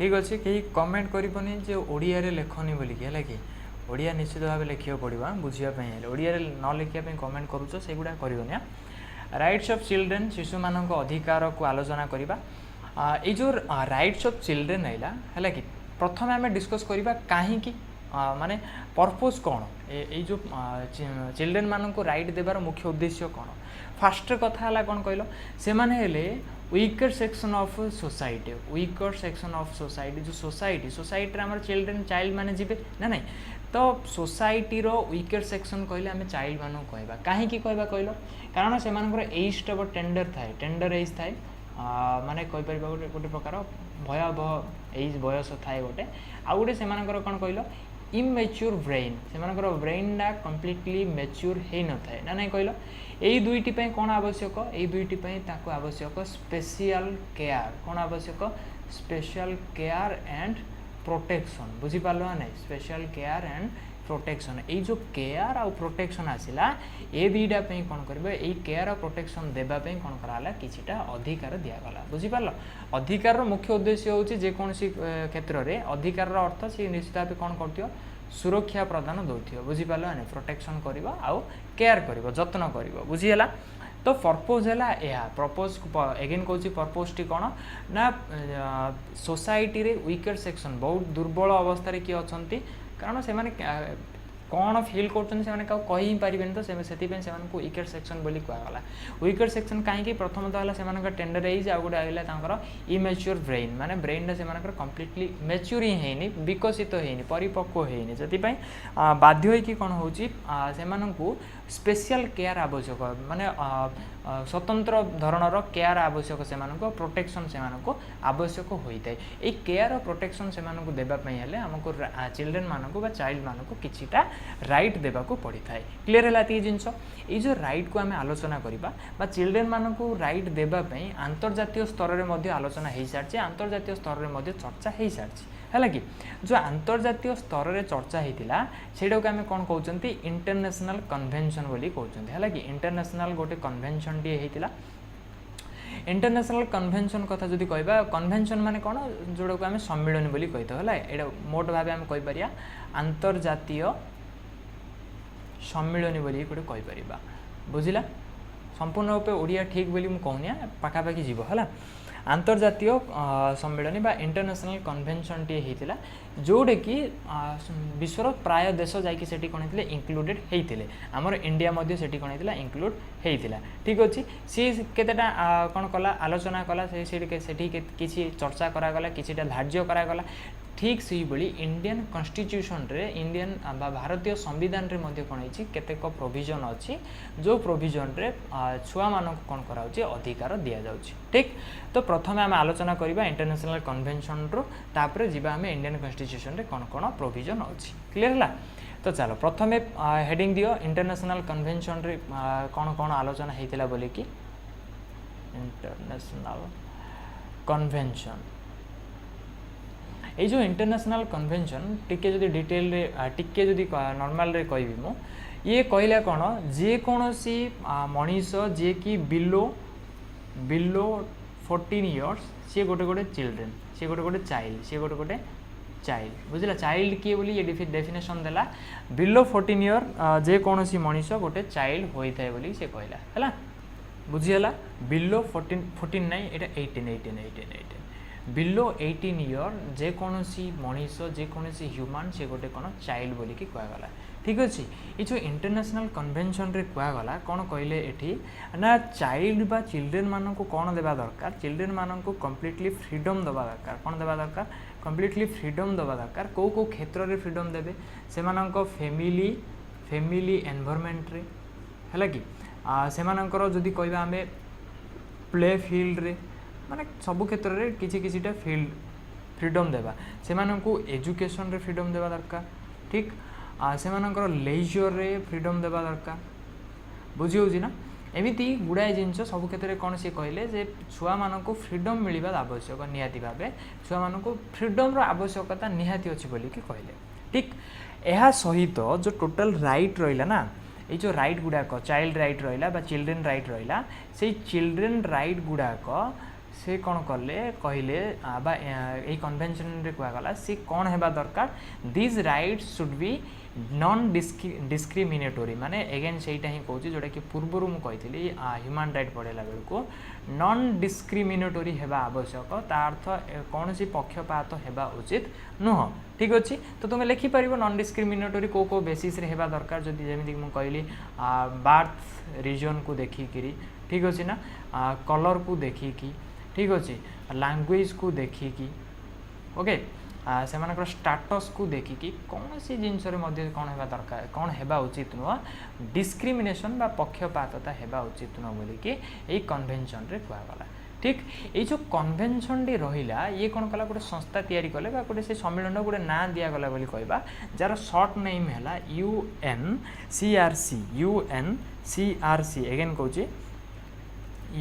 ठीक अच्छे कहीं कमेंट करनी जे ओडिया रे लेखनी बोलिकी है कि ओडिया निश्चित भाव लिखा पड़ा बुझापी ओडिया न लिखापी कमेंट करुच से गुड़ा करनी राइट्स ऑफ चिल्ड्रेन शिशु मान अधिकार को आलोचना करवा ये जो राइट्स ऑफ चिल्ड्रेन है कि प्रथम आम डिस्कस करवा कहीं माने पर्पज कौन ये जो चिल्ड्रेन मान को राइट देवार मुख्य उद्देश्य कौन फास्ट कथा है कौन कहल से मैंने weaker section of society weaker section of society जो सोसाइटी आम चिल्ड्रेन चाइल्ड माने जीवे ना नहीं तो सोसाइटी रो वीकर सेक्शन कहले आम चाइल्ड मान कहवा कहीं कहवा कहल कारण से एज टा टेंडर थाए टेंडर एज थाए माने कहीपर गोटे प्रकार भयावह एज बयस थाए गोटे आउ गोटे से कौन कहल इमेच्योर ब्रेन से ब्रेन टा कम्प्लीटली मेच्योर हो न थाए ना नहीं कहल यही दुईटी कौन आवश्यक यही दुईटी आवश्यक स्पेशल केयर कौन आवश्यक स्पेशल केयर एंड प्रोटेक्शन बुझीपार ना नहीं स्पेशल केयर एंड प्रोटेक्शन ये जो केयर आ प्रोटेक्शन आसला ये दुईटा कौन कर केयर आ प्रोटेक्शन देवाई कौन कराला किछिटा अधिकार दिगला बुझीपार अधिकार मुख्य उद्देश्य हूँ जेकोसी क्षेत्र में अधिकार अर्थ सी निश्चित भाव कौन कर सुरक्षा प्रदान दौर बुझीपार ना प्रोटेक्शन कर आउ केयर कर जत्न कर बुझीगला तो पर्पज है यह प्रपोज एगेन कौच पर्पज टी कौन ना सोसाइटी रे वीकर सेक्शन बहुत दुर्बल अवस्था किए अच्छा कारण से कौन फिल कर पारे तो से वीकर सेक्शन बोली कहगला वीकर सेक्शन कहीं प्रथमतः है से टेंडर एज आ गए आगे इमेच्योर ब्रेन माने ब्रेन से कम्प्लीटली मेच्योर ही होनी विकसित होनी परिपक्व होनी से बाध्य हो कौन हो स्पेशल केयर आवश्यक माने स्वतंत्र धरणर केयर आवश्यक से प्रोटेक्शन से आवश्यक होता है ये केयर और प्रोटेक्शन से देवाई आमको चिल्ड्रेन मानक चाइल्ड मानक किछिटा राइट देवाक पड़ता है क्लीयर है ये जिनस ये जो राइट को आम आलोचना करवा चिल्ड्रेन मानक राइट देवाई आंतर्जातीय स्तर में आलोचना हो सारी आंतर्जातीय स्तर में चर्चा हो सारी है कि जो आंतर्जातीय स्तर में चर्चा होता से आम कौन कहते इंटरनेशनल कन्वेंशन बोली कहते हैं कि इंटरनेशनल गोटे कन्वेंशन टी होता इंटरनेशनल कन्वेंशन कथा जदि कहबा कन्वेंशन माने कौन जोड़ा को आम सम्मिलन बोली कही है ये मोट भाव आम कहीपर आंतर्जातीय सम्मिलन बोली गोटे कहीपर बुझला संपूर्ण रूपे ओडिया ठीक बोली मुझे कहूनी पाखापाखि जीव है आंतर्जातीय सम्मेलन बा इंटरनेशनल कन्वेंशन टी होता जोड़े कि विश्वर प्राय देश जाकि सेठी कौन होते इंक्लूडेड होते आमर इंडिया मध्य सेठी कौन होता इंक्लूड होता ठीक अच्छे सी केतेटा कौन कला आलोचना कला सेठी किसी चर्चा करागला किछिटा धार्य करागला ठीक से भाई इंडियन कन्स्टिट्यूशन रे इंडियन भारतीय संविधान रे मध्य कौन होती केतेक प्रोविजन अच्छी जो प्रोविजन रे छुआ मानक कौन कराउछि अधिकार दिया जाउछि ठीक तो प्रथम आम आलोचना करबा इंटरनेशनल कन्वेंशन रो तापर जीवा आम इंडियन कन्स्टिट्यूशन रे कौन कौन प्रोविजन अच्छी क्लीयर है तो चलो प्रथम हेडिंग दियो इंटरनेशनल कन्वेंशन रे कौन कौन आलोचना होता बोले कि इंटरनेशनल कन्वेंशन ये जो इंटरनेशनल कन्वेंशन टिके जदि डिटेल रे टिके जदि नॉर्मल रे कहबी मु ये कहला कौन जे कोनोसी मनीष जे कि बिलो 14 इयर्स सी गोटे गोटे चिल्ड्रेन सी गोटे गोटे चाइल्ड सी गोटे गोटे चाइल्ड बुझला चाइल्ड किए बोली ये डेफिनेशन देला बिलो 14 इयर जे कोनोसी मनीष गोटे चाइल्ड होइथाय बोली से कहला हैला बुझियला बिलो 14 नहीं एटा 18 बिलो 18 इयर जेकोसी मनीष जेकोसी ह्यूमान से गोटे कौन चाइल्ड बोली कि कहगला ठीक अच्छे ये जो इंटरनेशनल कन्वेंशन रे कहगला कौन कहले एठी ना चाइल्ड बा चिल्ड्रेन मान को कौन देवा दरकार चिल्ड्रेन मान को कम्प्लीटली फ्रीडम देवा दरकार कौन देवा दरकार कम्प्लीटली फ्रीडम देवा दरकार कौ कौ क्षेत्र रे फ्रीडम देवे से फैमिली एनवायरनमेंट रे है कि से जदि कहबा आम प्ले फील्ड रे माने सबु क्षेत्र में किछिटा फील्ड फ्रीडम देवा से एजुकेशन रे फ्रीडम देवा दरकार ठीक से लेजर रे फ्रीडम देवा दरकार बुझी होची ना एमती गुड़ाए जिनस सब क्षेत्र में कौन सी कहले जे छुआ मान को फ्रीडम मिलवा आवश्यक निहाती भाव छुआ मान को फ्रीडम आवश्यकता निहाती अच्छी बोली कहले ठीक यह सहित जो टोटल राइट रहा ना ये जो राइट गुड़ाक चाइल्ड राइट रहा चिल्ड्रेन राइट रहा से चिल्ड्रेन राइट गुड़ाक से कौन कले कहले बा ए कन्वेंशन रे कहगला सी कौन हेबा दरकार this rights should be non discriminatory माने अगेन सेटा ही कहूँ जोटा कि पूर्वर मु कही ह्यूमन राइट पढ़ेला बेल को नॉन डिस्क्रिमिनेटरी हेबा आवश्यक ता अर्थ कौन सी पक्षपात हेबा उचित नुह ठीक अच्छे तो तुम्हें लिखिपर नॉन डिस्क्रिमिनेटरी को बेसिस रे हेबा दरकार जदि जमी मुझे कहली बार्थ रीजन को देखिकी ठीक अच्छे ना कलर को देखिकी ठीक अच्छे लैंग्वेज को देखिकी ओके से मानकर स्टाटस को देखिकी कौन सी जिनस कौन हेबा दरकार कौन हेबा उचित नुह डिस्क्रिमिनेशन बा पक्षपातता हेबा उचित नुह बोलिकी यही कन्वेंशन रे कहगला ठीक ये जो कन्वेंशन टी रहा ये कौन कला गोटे संस्था तैयारी कले गोटे से सम्मेलन गोटे ना दिगला बोली कहबा जार सर्ट नेम है UNCRC एगेन कहूँ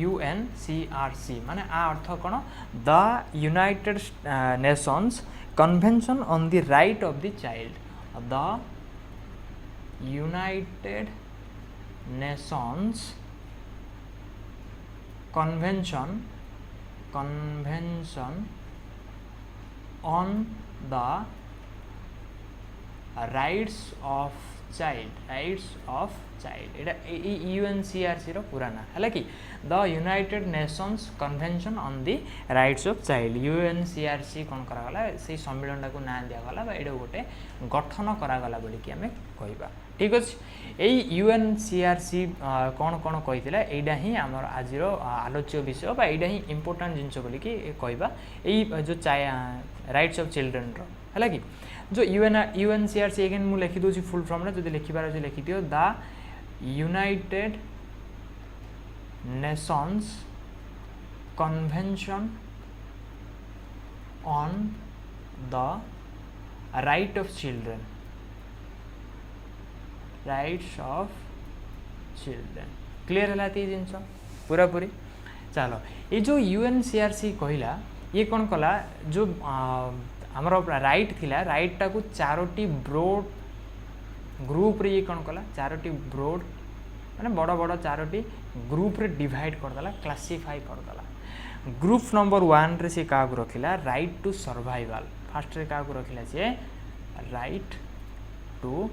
UNCRC माने आ अर्थ कौन the United Nations convention on the right of the child the United Nations convention on the rights of child Etah UNCRC रो पूरा ना है कि the United Nations convention on the rights of child UNCRC कौन करागला से सम्मेलन को ना दिगला एटा गोटे गठन करागला बोली कि आमे कहबा ठीक अच्छे यही UNCRC कौन कौन कही एटा ही आमर आज आलोच्य विषय बा एटा ही इम्पोर्टाट जिनस बोलिकी कहबा यही जो राइट्स ऑफ चिल्ड्रेन है कि जो UNCRC एगेन मुझे लिखिदे फुल फॉर्म रे जदि लिखिबार अछि लिखि दियो the United Nations convention on the right of children rights of children clear है जिनस पूरा पूरी चलो ये जो UNCRC कहला ये कौन कला जो आमर राइट थिला राइट टाकू चारोटी ब्रोड ग्रुप रे ये कौन कला चारोटी ब्रोड माने बड़ बड़ चारोटी ग्रुप रे डिवाइड करदेला क्लासीफाई करदेला ग्रुप नंबर 1 रे से का रखिला राइट टू सर्वाइवल फास्ट रे का रखिला से राइट टू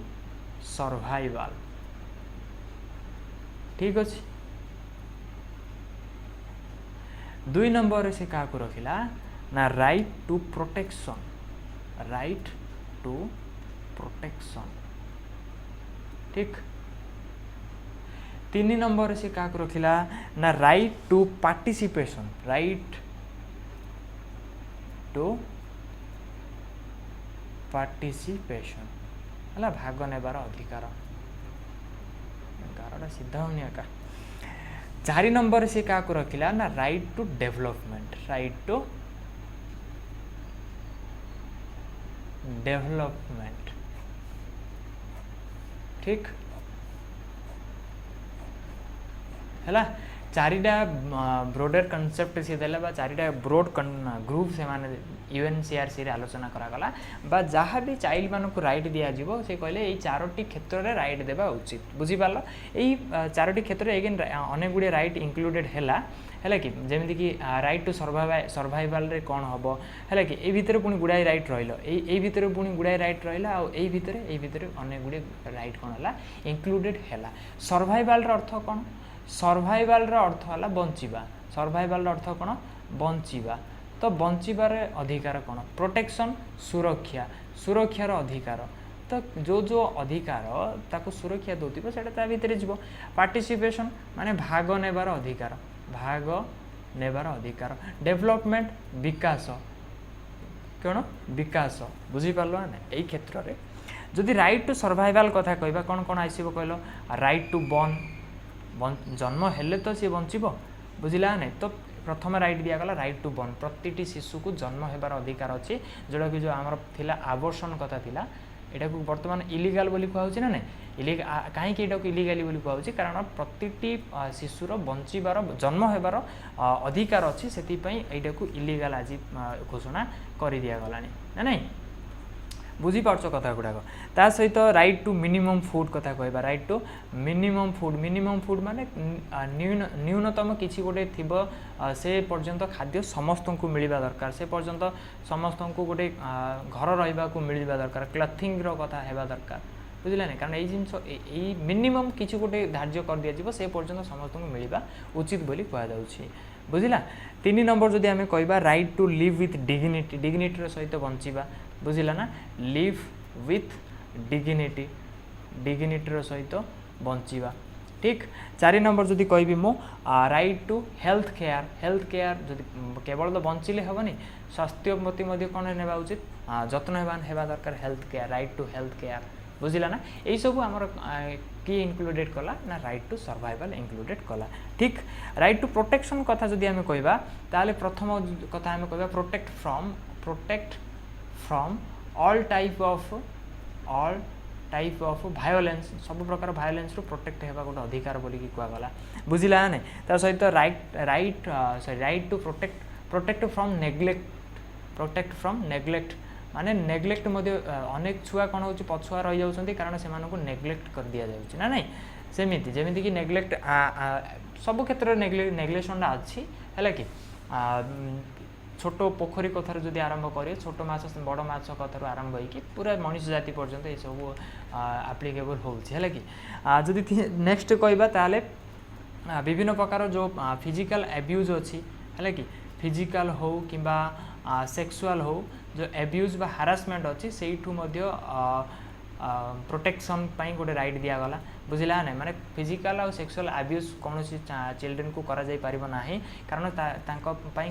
सर्वाइवल ठीक अच्छे 2 नंबर रे से का रखिला ना राइट टू प्रोटेक्शन ठीक 3 नंबर से क्या रखिला ना राइट टू पार्टिसिपेशन है भाग नेबार अधिकार गारटा सीधा होनी एका 4 नंबर से क्या रखिला ना राइट टू डेवलपमेंट ठीक है चारिटा ब्रोडर कनसेप्ट सी देला बा चारिटा ब्रोड ग्रुप से माने UNCRC रे आलोचना करागला बा जहाँ भी चाइल्ड मान को राइट दिया जीवो से कहले ये चारोटी क्षेत्र रे राइट देबा उचित बुझी पारलो एई चारोटी क्षेत्र एगेन अनेक गुडे राइट इंक्लूडेड है कि जमीन कि राइट टू सर्वाइवल रे कौन हम है कि ये भितर पुणी गुड़ाई राइट रही भितर पुणी गुड़ाई राइट रहा भितर अनेक गुड़े राइट कौन है इंक्लूडेड है सर्वाइवल अर्थ कौन सर्वाइवल अर्थ है बंचिबा सर्वाइवल अर्थ कौन बंचिबा तो बंचिबार अधिकार कौन प्रोटेक्शन सुरक्षार अधिकार तो जो जो अधिकार ताको सुरक्षा दौथिबो सेटा ता भितर जीव पार्टिसिपेशन माने भाग नेबार अधिकार डेवलपमेंट विकास कौन विकास बुझी पारलो ना यही क्षेत्र में जदि राइट टू सर्वाइवल कथा कहबा कौन कौन आसीबो कहलो राइट टू बर्न जन्म हेले तो सी बंचिबो बुझिला ना तो प्रथम राइट दिगला राइट टू बर्न प्रति शिशु को जन्म होबार अधिकार अच्छी जोटा कि जो आमर थिला आबर्षण कथा थिला एटा को वर्तमान इलीगल बोली कहउछि ना नहीं कहीं एटा को इलीगली बोली कहउछि कारण प्रति शिशुर बंचिबार जन्म होबार अधिकार अच्छी से एटा को इलीगल आज घोषणा कर दिया गलानी ना नहीं बुझीपार कथा गुड़ाक ता सहित राइट टू मिनिमम फूड कथा कहबा राइट टू मिनिमम फूड माने न्यूनतम किसी गोटे थी से पर्यंत खाद्य समस्त को मिलवा दरकार से पर्यंत समस्त को गोटे घर रहा मिलवा दरकार क्लथिंग कथा है दरकार बुझे ना कारण ये जिनस मिनिमम किसी गोटे धार्य कर दिया से पर्यंत समस्त को मिलवा उचित बोली कहुच्छी बुझला 3 नंबर जदि आम कहवा right to live with dignity सहित बंचवा बुझला ना लिव विथ डिग्निटी सहित बंचवा ठीक 4 नंबर जदि कहबी मो राइट टू हेल्थ केयर जदि केवल तो बंचिले हेनी स्वास्थ्य प्रति कौन ने उचित जत्नवान होगा दरकार health care right to health care बुझला ना यही सब आमर किए इनक्लूडेड कला ना राइट टू सर्वाइवल इनक्लूडेड कला ठीक राइट टू प्रोटेक्शन कथा जदि आम कहबा ताले प्रथम कथा आम कहबा protect from all type of violence सब प्रकार वायोलेंस रू प्रोटेक्ट होगा गोटे अधिकार बोली कहगला बुझला ना ता सहित right to protect from neglect माने नेग्लेक्ट अनेक छुआ कौन हो पछुआ रही जाती कारण से नेग्लेक्ट कर दि जाऊँ ना नहीं सेमती जमीती कि नेग्लेक्ट सब क्षेत्र में नेग्लेक्शन अच्छी है कि छोट पोखरी कथार जब आरंभ करें छोट माछ बड़ माछ कथार आरंभ होगी पूरा मनीष जाति पर्यंत ये सब आप्लिकेबल होगी कि जदि नेक्स्ट कहबा ताले विभिन्न प्रकार जो फिजिकल एब्यूज अच्छी है कि फिजिकल हो कि सेक्सुअल हो जो एब्यूज बा हारासमेंट अच्छी से प्रोटेक्शन पाई गोटे राइट दिगला बुझला ना माने फिजिकल और सेक्सुअल एब्यूज कौन चिल्ड्रेन को करा जाई परिबो नाही कारण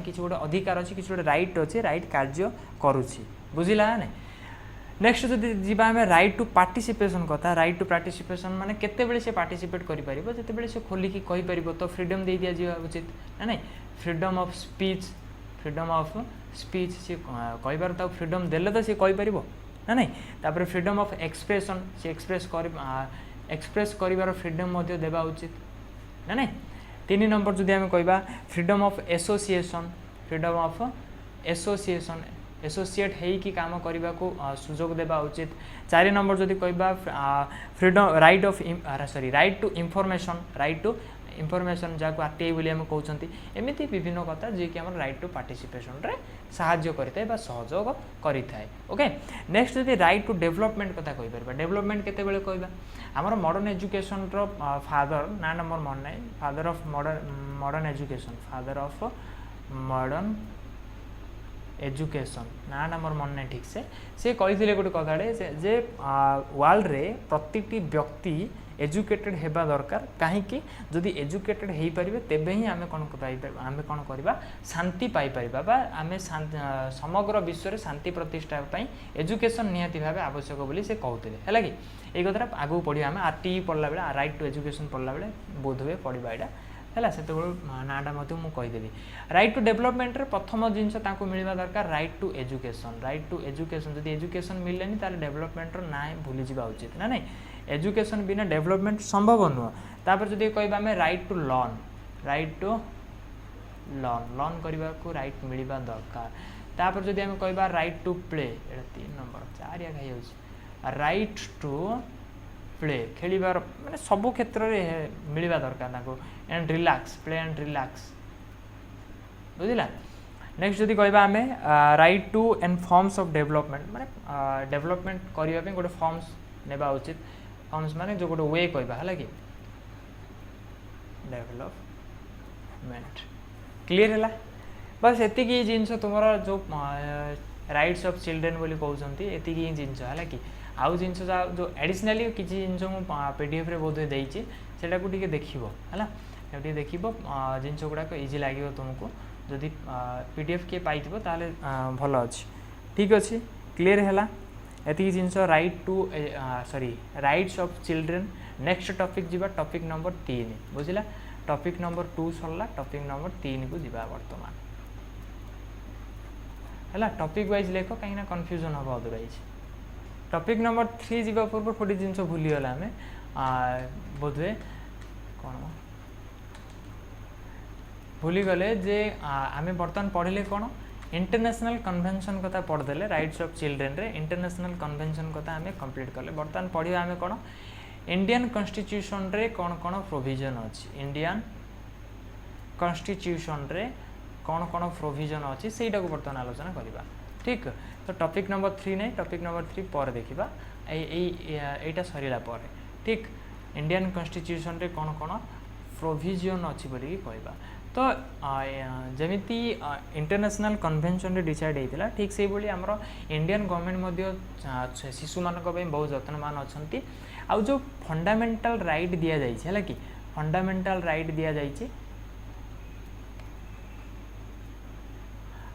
किसी गोटे अधिकार अच्छी किसी गोटे राइट अच्छे राइट कार्य करुच्ची बुझला ना नेक्स्ट जदि जीवा आम राइट टू पार्टिसिपेशन कथा राइट टू पार्टिसिपेशन माने केते से पार्टिसिपेट करि परिबो जेते से खोलिकी कहि परिबो तो फ्रीडम दे दिया जीवा उचित ना नहीं फ्रीडम ऑफ स्पीच सी कहबार तो फ्रीडम देले तो सी कहि परिबो ना नहीं तापर फ्रीडम ऑफ एक्सप्रेशन सी एक्सप्रेस करिवार फ्रीडम मध्य देबा उचित ना नहीं 3 नंबर जदि आम कहबा फ्रीडम ऑफ एसोसिएट है कि काम करने को सुजोग देबा उचित 4 नंबर जदि कहबा फ्रीडम राइट टू इनफॉरमेशन जहाँ आरटीआई बोली आम कहते एमती विभिन्न कथा जी कि राइट टू पार्टिसिपेशन रे साहाय्य करता सहयोग करें ओके नेक्स्ट जदि राइट टू डेवलपमेंट कथा कहीपर डेवलपमेंट केतेबेले कहबा आमर मॉडर्न एजुकेशन रो फादर ना नंबर मन ना फादर ऑफ मॉडर्न एजुकेशन ना नंबर मन ना ठीक से कही गोटे कथाटे जे वर्ल्ड रे प्रति व्यक्ति एजुकेटेड हेबा दरकार कहीं जदि एजुकेटेड हो पारे तेबे ही आम कौन करवा शांति पाइपर आम समग्र विश्व में शांति प्रतिष्ठा एजुकेशन निहाती भाव आवश्यक बोली से कहते है कि ये कथा आगू पढ़ा आम आरटीई पढ़ला बेले राइट टू एजुकेशन पढ़ला बेले बोध हुए पढ़ा यहाँ है से नाटा मुझे राइट टू डेवलपमेंट प्रथम जिनस मिलवा दरकार राइट टू एजुकेशन जदि एजुकेशन मिलेनि ताले डेवलपमेंट ना भूली जावा उचित ना नहीं एजुकेशन बिना डेवलपमेंट संभव नुह तापर जदि कहबा आम राइट टू लर्न करने को राइट मिलवा दरकार तापर जदि आम कहबा राइट टू प्ले 3 नंबर 4 खाई राइट टू प्ले खेलिबार माने सबो क्षेत्र में मिलवा दरकार and relax play and relax बुझला नेक्स्ट जदि कहबा आम right to and forms of development माने डेवलपमेंट करने गोटे फॉर्म्स नेबा उचित फॉर्म्स माने जो गोटे वे कहबा है कि डेवलपमेंट क्लियर है बस एतिकी जिनस तुम जो राइट्स ऑफ चिल्ड्रेन बोली कहते एतिकी जिनस है कि आउ जिनस जो एडिशनली किसी जिनस पीडीएफ रे बोध देती सेटा को टिके देखिबो हला एटी देखिबो जिनस गुड़ाक इजी लागिबो तुमको जदि पीडीएफ के पाइथिबो ताले भल अछि ठीक अछि क्लियर हैला एति जिनस right to rights of children next topic जीवा टॉपिक नंबर 3 बुझिला टॉपिक नंबर 2 सरला टॉपिक नंबर 3 को जीवा वर्तमान हैला टॉपिक वाइज लेखो कहीं ना कंफ्यूजन हम अदरवाइज टॉपिक नंबर 3 जीवा पूर्व गोटे जिनस भूली गला आम बोधे कौन भूली गले जे आम बर्तमान पढ़ले कौन इंटरनेशनल कन्वेंशन कथा पढ़देले राइट्स ऑफ चिल्ड्रेन रे इंटरनेशनल कन्वेंशन कथा आम कंप्लीट कले बर्तमान पढ़ा आम कौन इंडियन कॉन्स्टिट्यूशन रे कौन कौन प्रोविजन अच्छी इंडियन कॉन्स्टिट्यूशन रे कौन कौन प्रोविजन अच्छी से बर्तमान आलोचना करवा ठीक तो टॉपिक नंबर 3 नहीं टॉपिक नंबर 3 पर देखा यहीटा सरला पर ठीक इंडियन कॉन्स्टिट्यूशन रे कौन कौन प्रोविजन अच्छी बोली कहवा तो जमीती इंटरनेशनल कन्वेंशन रे डिसाइड होता ठीक से भाई आमर इंडियन गवर्नमेंट शिशु मान बहुत जत्नवान अच्छा आउ जो फंडामेंटल राइट दि जाए कि फंडामेंटल राइट दि जाए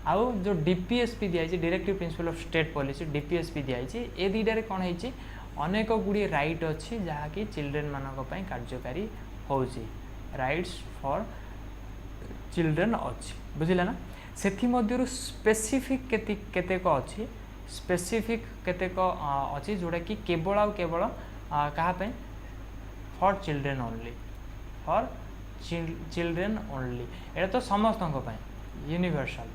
आउ जो डीपीएसपी दिखाई directive principle of state policy DPSP दिखाई ए दुईटार कौन है अनेक गुड़ी राइट अच्छी जहाँकि चिल्ड्रेन मानक कार्यकारी होची राइट्स फॉर चिल्ड्रेन अच्छी बुझिला ना सेथि मध्यरु स्पेसिफिक केतेक अच्छी स्पेसिफिक केतेक अच्छी जोड़ा कि केवल आउ केवल कहाँ पे for children only for children only एटा तो समस्त यूनिवर्सल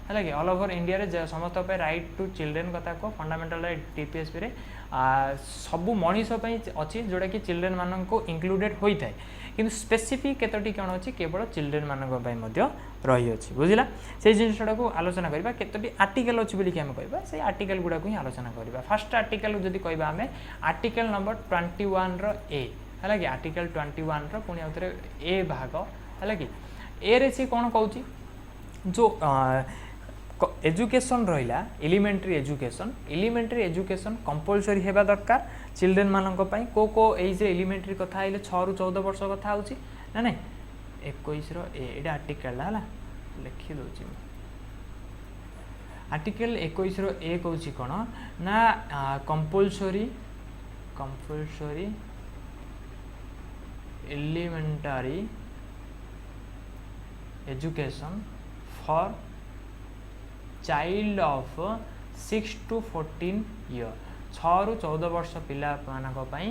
है कि ऑल ओवर इंडिया रे समस्त राइट टू चिल्ड्रेन कथा को फंडामेंटल राइट टीपीएसपी रे सबू मनीष अच्छी जोड़ा कि चिल्ड्रेन मान को इंक्लूडेड होता है किंतु स्पेसिफिक केतोटी कौन अच्छी केवल चिल्ड्रेन मान रही अच्छी बुझला से जिनटा को आलोचना करवा केतोटी आर्टिकल अच्छी बोलिक आम कहवा से आर्टिकल गुड़ा को ही आलोचना करवा फर्स्ट आर्टिकल जदि कहवा आम आर्टिकल नंबर 21 रो ए है कि आर्टिकल 21 रो पुणी आउथरे ए भाग है कि ए रे सी कौन कहूँ जो एजुकेशन रहा एलिमेंट्री एजुकेशन कंपलसरी हेबा दरकार चिल्ड्रेन मानक पई को एज एलिमेंट्री कथा आइले 6 ରୁ 14 वर्ष कथा होची ना नहीं 21 रो एटा आर्टिकल है लिखि दोची आर्टिकल 21 रो ए कहूची कोन ना compulsory elementary education for child of 6 to 14 year 6 ରୁ 14 वर्ष पिला मानक पई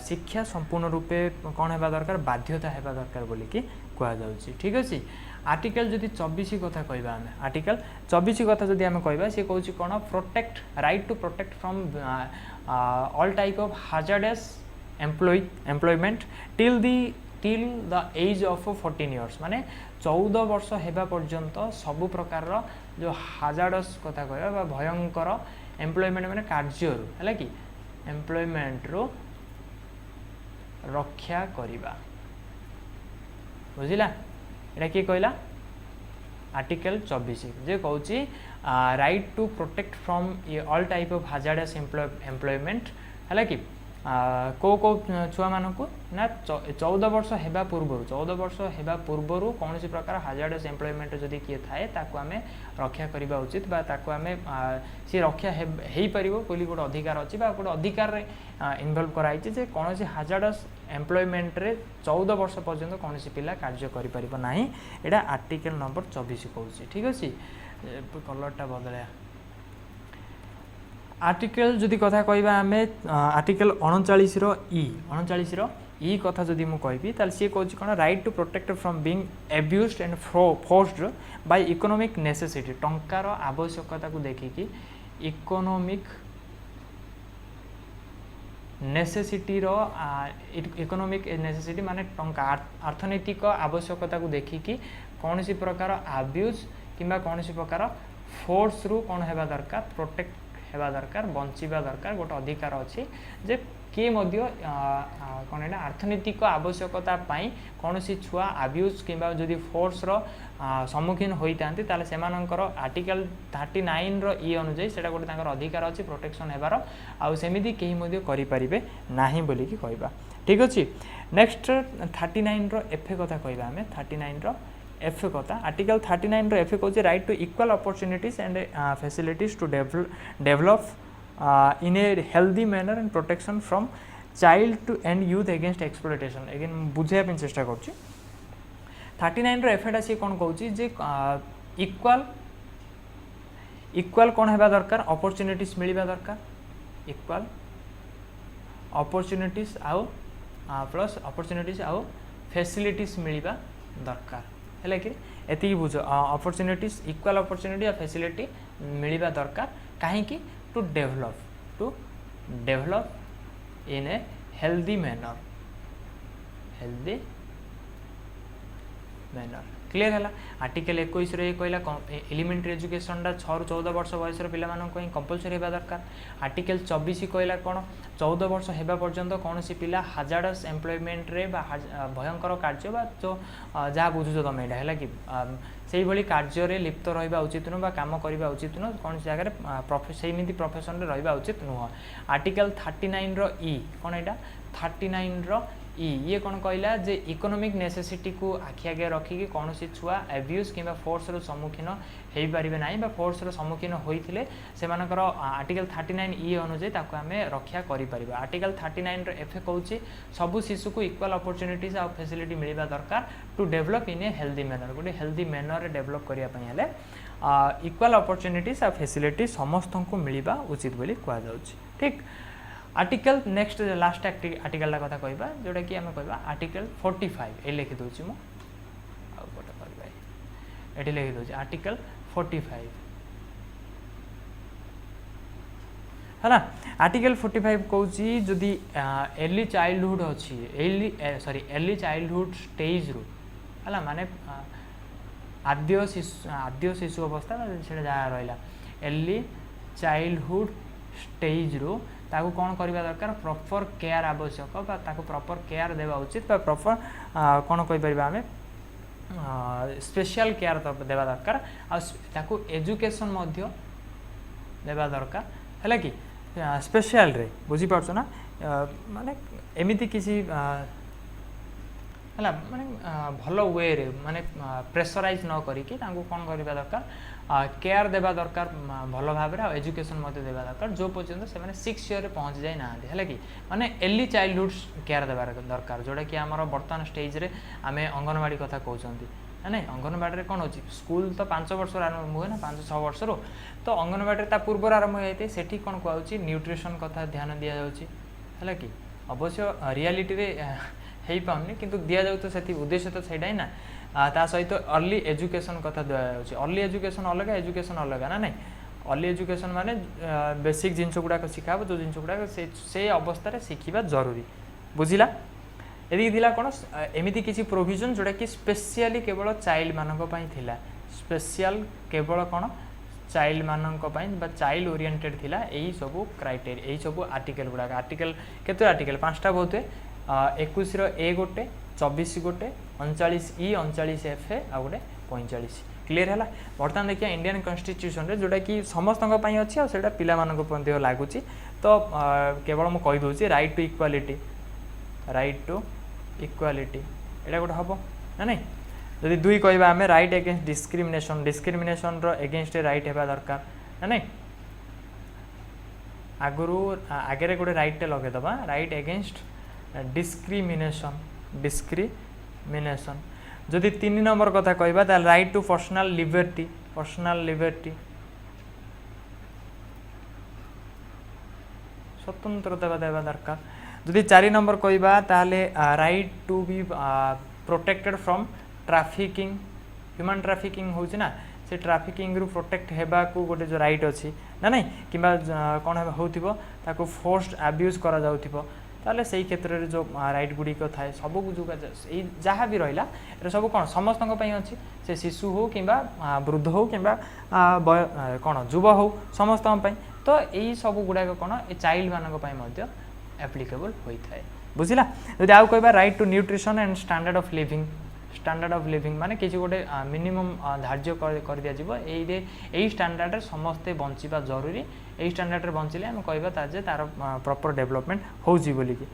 शिक्षा संपूर्ण रूपे कौन है दरकार बाध्यता है दरकार बोली कि कह जाउची ठीक अच्छे आर्टिकल जदि 24 कथा कहवा आम आर्टिकल 24 कथा जदि आम कहवा सी कहूँ कौन protect right to protect from all type of hazardous employment till the age of 14 years माने 14 वर्ष हेबा पर्यंत सबु प्रकार जो हाजार्डस कथा कहवा भयंकर एम्प्लॉयमेंट माने कार्य है कि एम्प्लॉयमेंट रो रक्षा करिबा बुझिला एटा कि कहला आर्टिकल 24 जे कहूँ right to protect from all type of hazardous employment है कि को छुआ मानक ना 14 वर्ष हेबा पूर्वर कौन प्रकार हाजार्डस एम्प्लॉयमेंट जदि किए थाए ताको आमे रक्षा करबा उचित बा ताको आमे सी रक्षा हेई परिबो बोली गोटे अधिकार अछि बा गोटे अधिकार रे इन्वॉल्व कराइछि जे कौन हाजार्डस एम्प्लॉयमेंट रे 14 वर्ष पर्यंत कौन पिला कार्य करि परिबो नाही एटा आर्टिकल नंबर 24 कहूछि ठीक अछि कलरटा बदलया आर्टिकल जदि कथा कहवा आम आर्टिकल 39 रो ई कथा जदि मु कहबी ताल सी कहूँ कौन right to protect from being abused and forced by economic necessity टंकार आवश्यकता को देखिकी इकोनॉमिक नेसेसिटी रो इकोनॉमिक नेसेसिटी माने टंका अर्थनैतिक आवश्यकता को देखिकी कौन सी प्रकार अब्यूज किंबा कौन सी प्रकार फोर्स रु कौन हेबा दरकार प्रोटेक्ट हेबा दरकार बंचिबा दरकार गोटे अधिकार अच्छी जे किए मध्य कौन है अर्थनैतिक आवश्यकता पाई कौन सी छुआ अब्यूज किंबा जदि फोर्स रो सम्मुखीन होता ताले सेमानंकर आर्टिकल 39 रो ई अनुसार सेटा गोटे तांकर अधिकार अच्छी प्रोटेक्शन हेबार आउ सेमिति केही मध्य करि परिबे नाही बोली कि कहबा ठीक अछि नेक्स्ट 39 रो एफ कथा कहबा हमें 39 रो एफ कथा आर्टिकल 39 रो एफ कहूँ right to equal opportunities and facilities to develop in a healthy manner and protection from child to and youth against exploitation again बुझाइबा चेष्टा करूँ 39 रो एफएटा सी कौन कहूँ जे इक्वल कौन है दरकार अपॉर्चुनिटीज मिलवा दरकार इक्वल अपॉर्चुनिटीज आउ प्लस अपॉर्चुनिटीज आउ फैसिलिटीज मिलवा दरकार है कि एति बुझ अपॉर्चुनिटीज इक्वल अपॉर्चुनिटी और फैसिलिटी मिलवा दरकार कहीं to develop in a healthy manner clear है आर्टिकल 21 रे कहला एलिमेंटरी एजुकेशन 6 ରୁ 14 वर्ष बयस पे कंपलसरी होगा दरकार आर्टिकल 24 कहला कौन 14 वर्ष होगा पर्यंत कौन सी पिला हाजार्डस एम्प्लॉयमेंट रे भयंकर कार्य जो जहाँ बुझुच तुम यहाँ है कि से भाई कार्य लिप्त रहा उचित नुह काम करवा उचित नुह कौन जगह सेमती प्रोफेशन रहा उचित नुह आर्टिकल 39 रो ई कौन यहाँ 39 रो ये कौन कहला जे इकोनॉमिक नेसेसिटी को आखि आगे रखिकी कौन सी छुआ एब्यूज कि फोर्स रो सम्मुखीन हो पारे ना फोर्स रो सम्मुखीन होते से आर्टिकल 39 ई अनुजाई आम रक्षा कर आर्टिकल 39 रो एफे कहूँ सबू शिशु को इक्वल अपॉर्चुनिटीज आ फैसिलिटी मिलवा दरकार to develop in a healthy manner गोटे हेल्दी मैनर डेवलप करने इक्वल अपॉर्चुनिटीज आ फैसिलिटी समस्त को मिलवा उचित बोली कहुँ ठीक आर्टिकल नेक्स्ट लास्ट आर्टिकल कथा कहवा जोटा कि आम कहवा आर्टिकल 45 ये लिखि दूसरी मुझे लिखि दूसरी आर्टिकल 45 है ना आर्टिकल 45 कहूँ जदि अर्ली चाइल्डहुड अच्छी अर्ली चाइल्डहुड स्टेज रू है माने आद्य शिशु अवस्था से जहाँ रहा अर्ली चाइल्डहुड स्टेज रू ताकू कौन करवा दरकार प्रॉपर केयर आवश्यक ताकू प्रॉपर केयर देवा उचित प्रॉपर कौन कहीपर आम स्पेशल केयर देवा दरकार आकू एजुकेशन देवा दरकार है कि स्पेशल रे बुझीपार ना माने एमती किसी है माने भल वे रे माने प्रेसराइज न करिकी तांको कौन करवा दरकार केयर देवा दरकार भल भाव में एजुकेशन देवा दरकार जो पर्यटन से 6 ईयर पहुँच जाए ना है कि माने अर्ली चाइल्डहुड केयर देवा दरकार जोटा कि आम बर्तमान स्टेज रे आम अंगनवाड़ी कथा कहते है ना अंगनवाड़ी कौन हो स्कूल तो 5 वर्ष आरंभ हुए ना 5-6 वर्ष तो अंगनवाड़ी पूर्व आरंभ होती है से कौन कहूँ न्यूट्रिशन कथा ध्यान दि जाए कि अवश्य रियालिटी रे हो पाऊनी किंतु दि जाऊ तो से उद्देश्य तो सहीटा ही ना ता सहित अर्ली एजुकेशन कथा दिखाई अर्ली एजुकेशन अलग एजुकेशन अलग ना नहीं अर्ली एजुकेशन माने बेसिक जिनस गुड़ाक शिखा जो जिनस गुड़ाक से अवस्था शिखा जरूरी बुझिला यदि कौन एमती किसी प्रोविजन जोटा कि स्पेशली केवल चाइल्ड मानी थिला स्पेशल केवल कौन चाइल्ड मानी चाइल्ड ओरिएंटेड थिला यही सब क्राइटेरिया यही सब आर्टिकल गुड़ाक आर्टिकल केते आर्टिकल 5टा बहुत है 21 ए गोटे 24 गोटे 39 ई 39 एफ आ गोटे 45 क्लीयर है बर्तमान देखिए इंडियन कॉन्स्टिट्यूशन रे जोटा कि समस्त अच्छी और सेटा पिला लगुच तो केवल मुझे कहीदे राइट टू इक्वालिटी यहाँ गोटे हम ना नहीं जदि 2 कहवा आम right against discrimination against right होगा दरकार ना नहीं आगु आगे गोटे राइट लगेदबा राइट एगेन्स्ट डिस्क्रिमिनेशन जदि 3 नंबर कथा कहवा ताल राइट टू पर्सनल लिबर्टी स्वतंत्रता देवा दरकार जदि 4 नंबर कहवा ताले right to be protected from trafficking human trafficking होची ना से ट्रैफिकिंग रु प्रोटेक्ट हेबा को गोटे जो राइट अच्छी ना नहीं किंबा कौन होथिबो ताको फोर्स्ड अब्यूज करा जाउथिबो ताले सही क्षेत्र में जो राइट गुड़िक थाए सब जो जहाँ भी रहा ये सब कौन समस्त अच्छी से शिशु हो कि वृद्ध हो कि कौन युव हो समस्त तो यही सब गुड़ाक कौन ये चाइल्ड मानी एप्लिकेबल होता है बुझला जदि आउ कहबा right to nutrition and standard of living माने किसी गोटे मिनिमम धार्य कर दिया जिवो एई स्टैंडर्ड समस्ते बंचिबा जरूरी यही स्टैंडर्ड रे बंचिले आम कहबा तार प्रॉपर डेवलपमेंट होउची बोली कि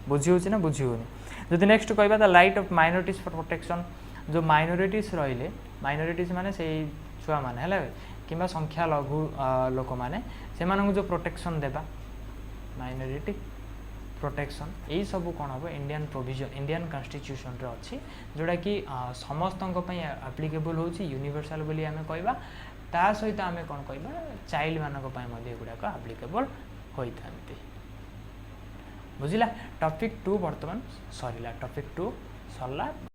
बुझी होची ना बुझी होनी जदि नेक्स्ट कहबा the right of minorities for protection जो माइनॉरिटीज रहिले माइनॉरिटीज माने से छुआ माने हला किंबा संख्या लघु लोक माने से मानन जो प्रोटेक्शन देबा माइनॉरिटी प्रोटेक्शन यही सब कौन हम इंडियन प्रोविजन इंडियन कॉन्स्टिट्यूशन रे अच्छी जोटा कि समस्त एप्लिकेबल हो यूनिवर्सल बोली आम कहवा ता सहित आम कौन कहवा चाइल्ड मानी गुड़ाक एप्लिकेबल होता बुझला टॉपिक 2 बर्तमान सरला टॉपिक 2 सरला।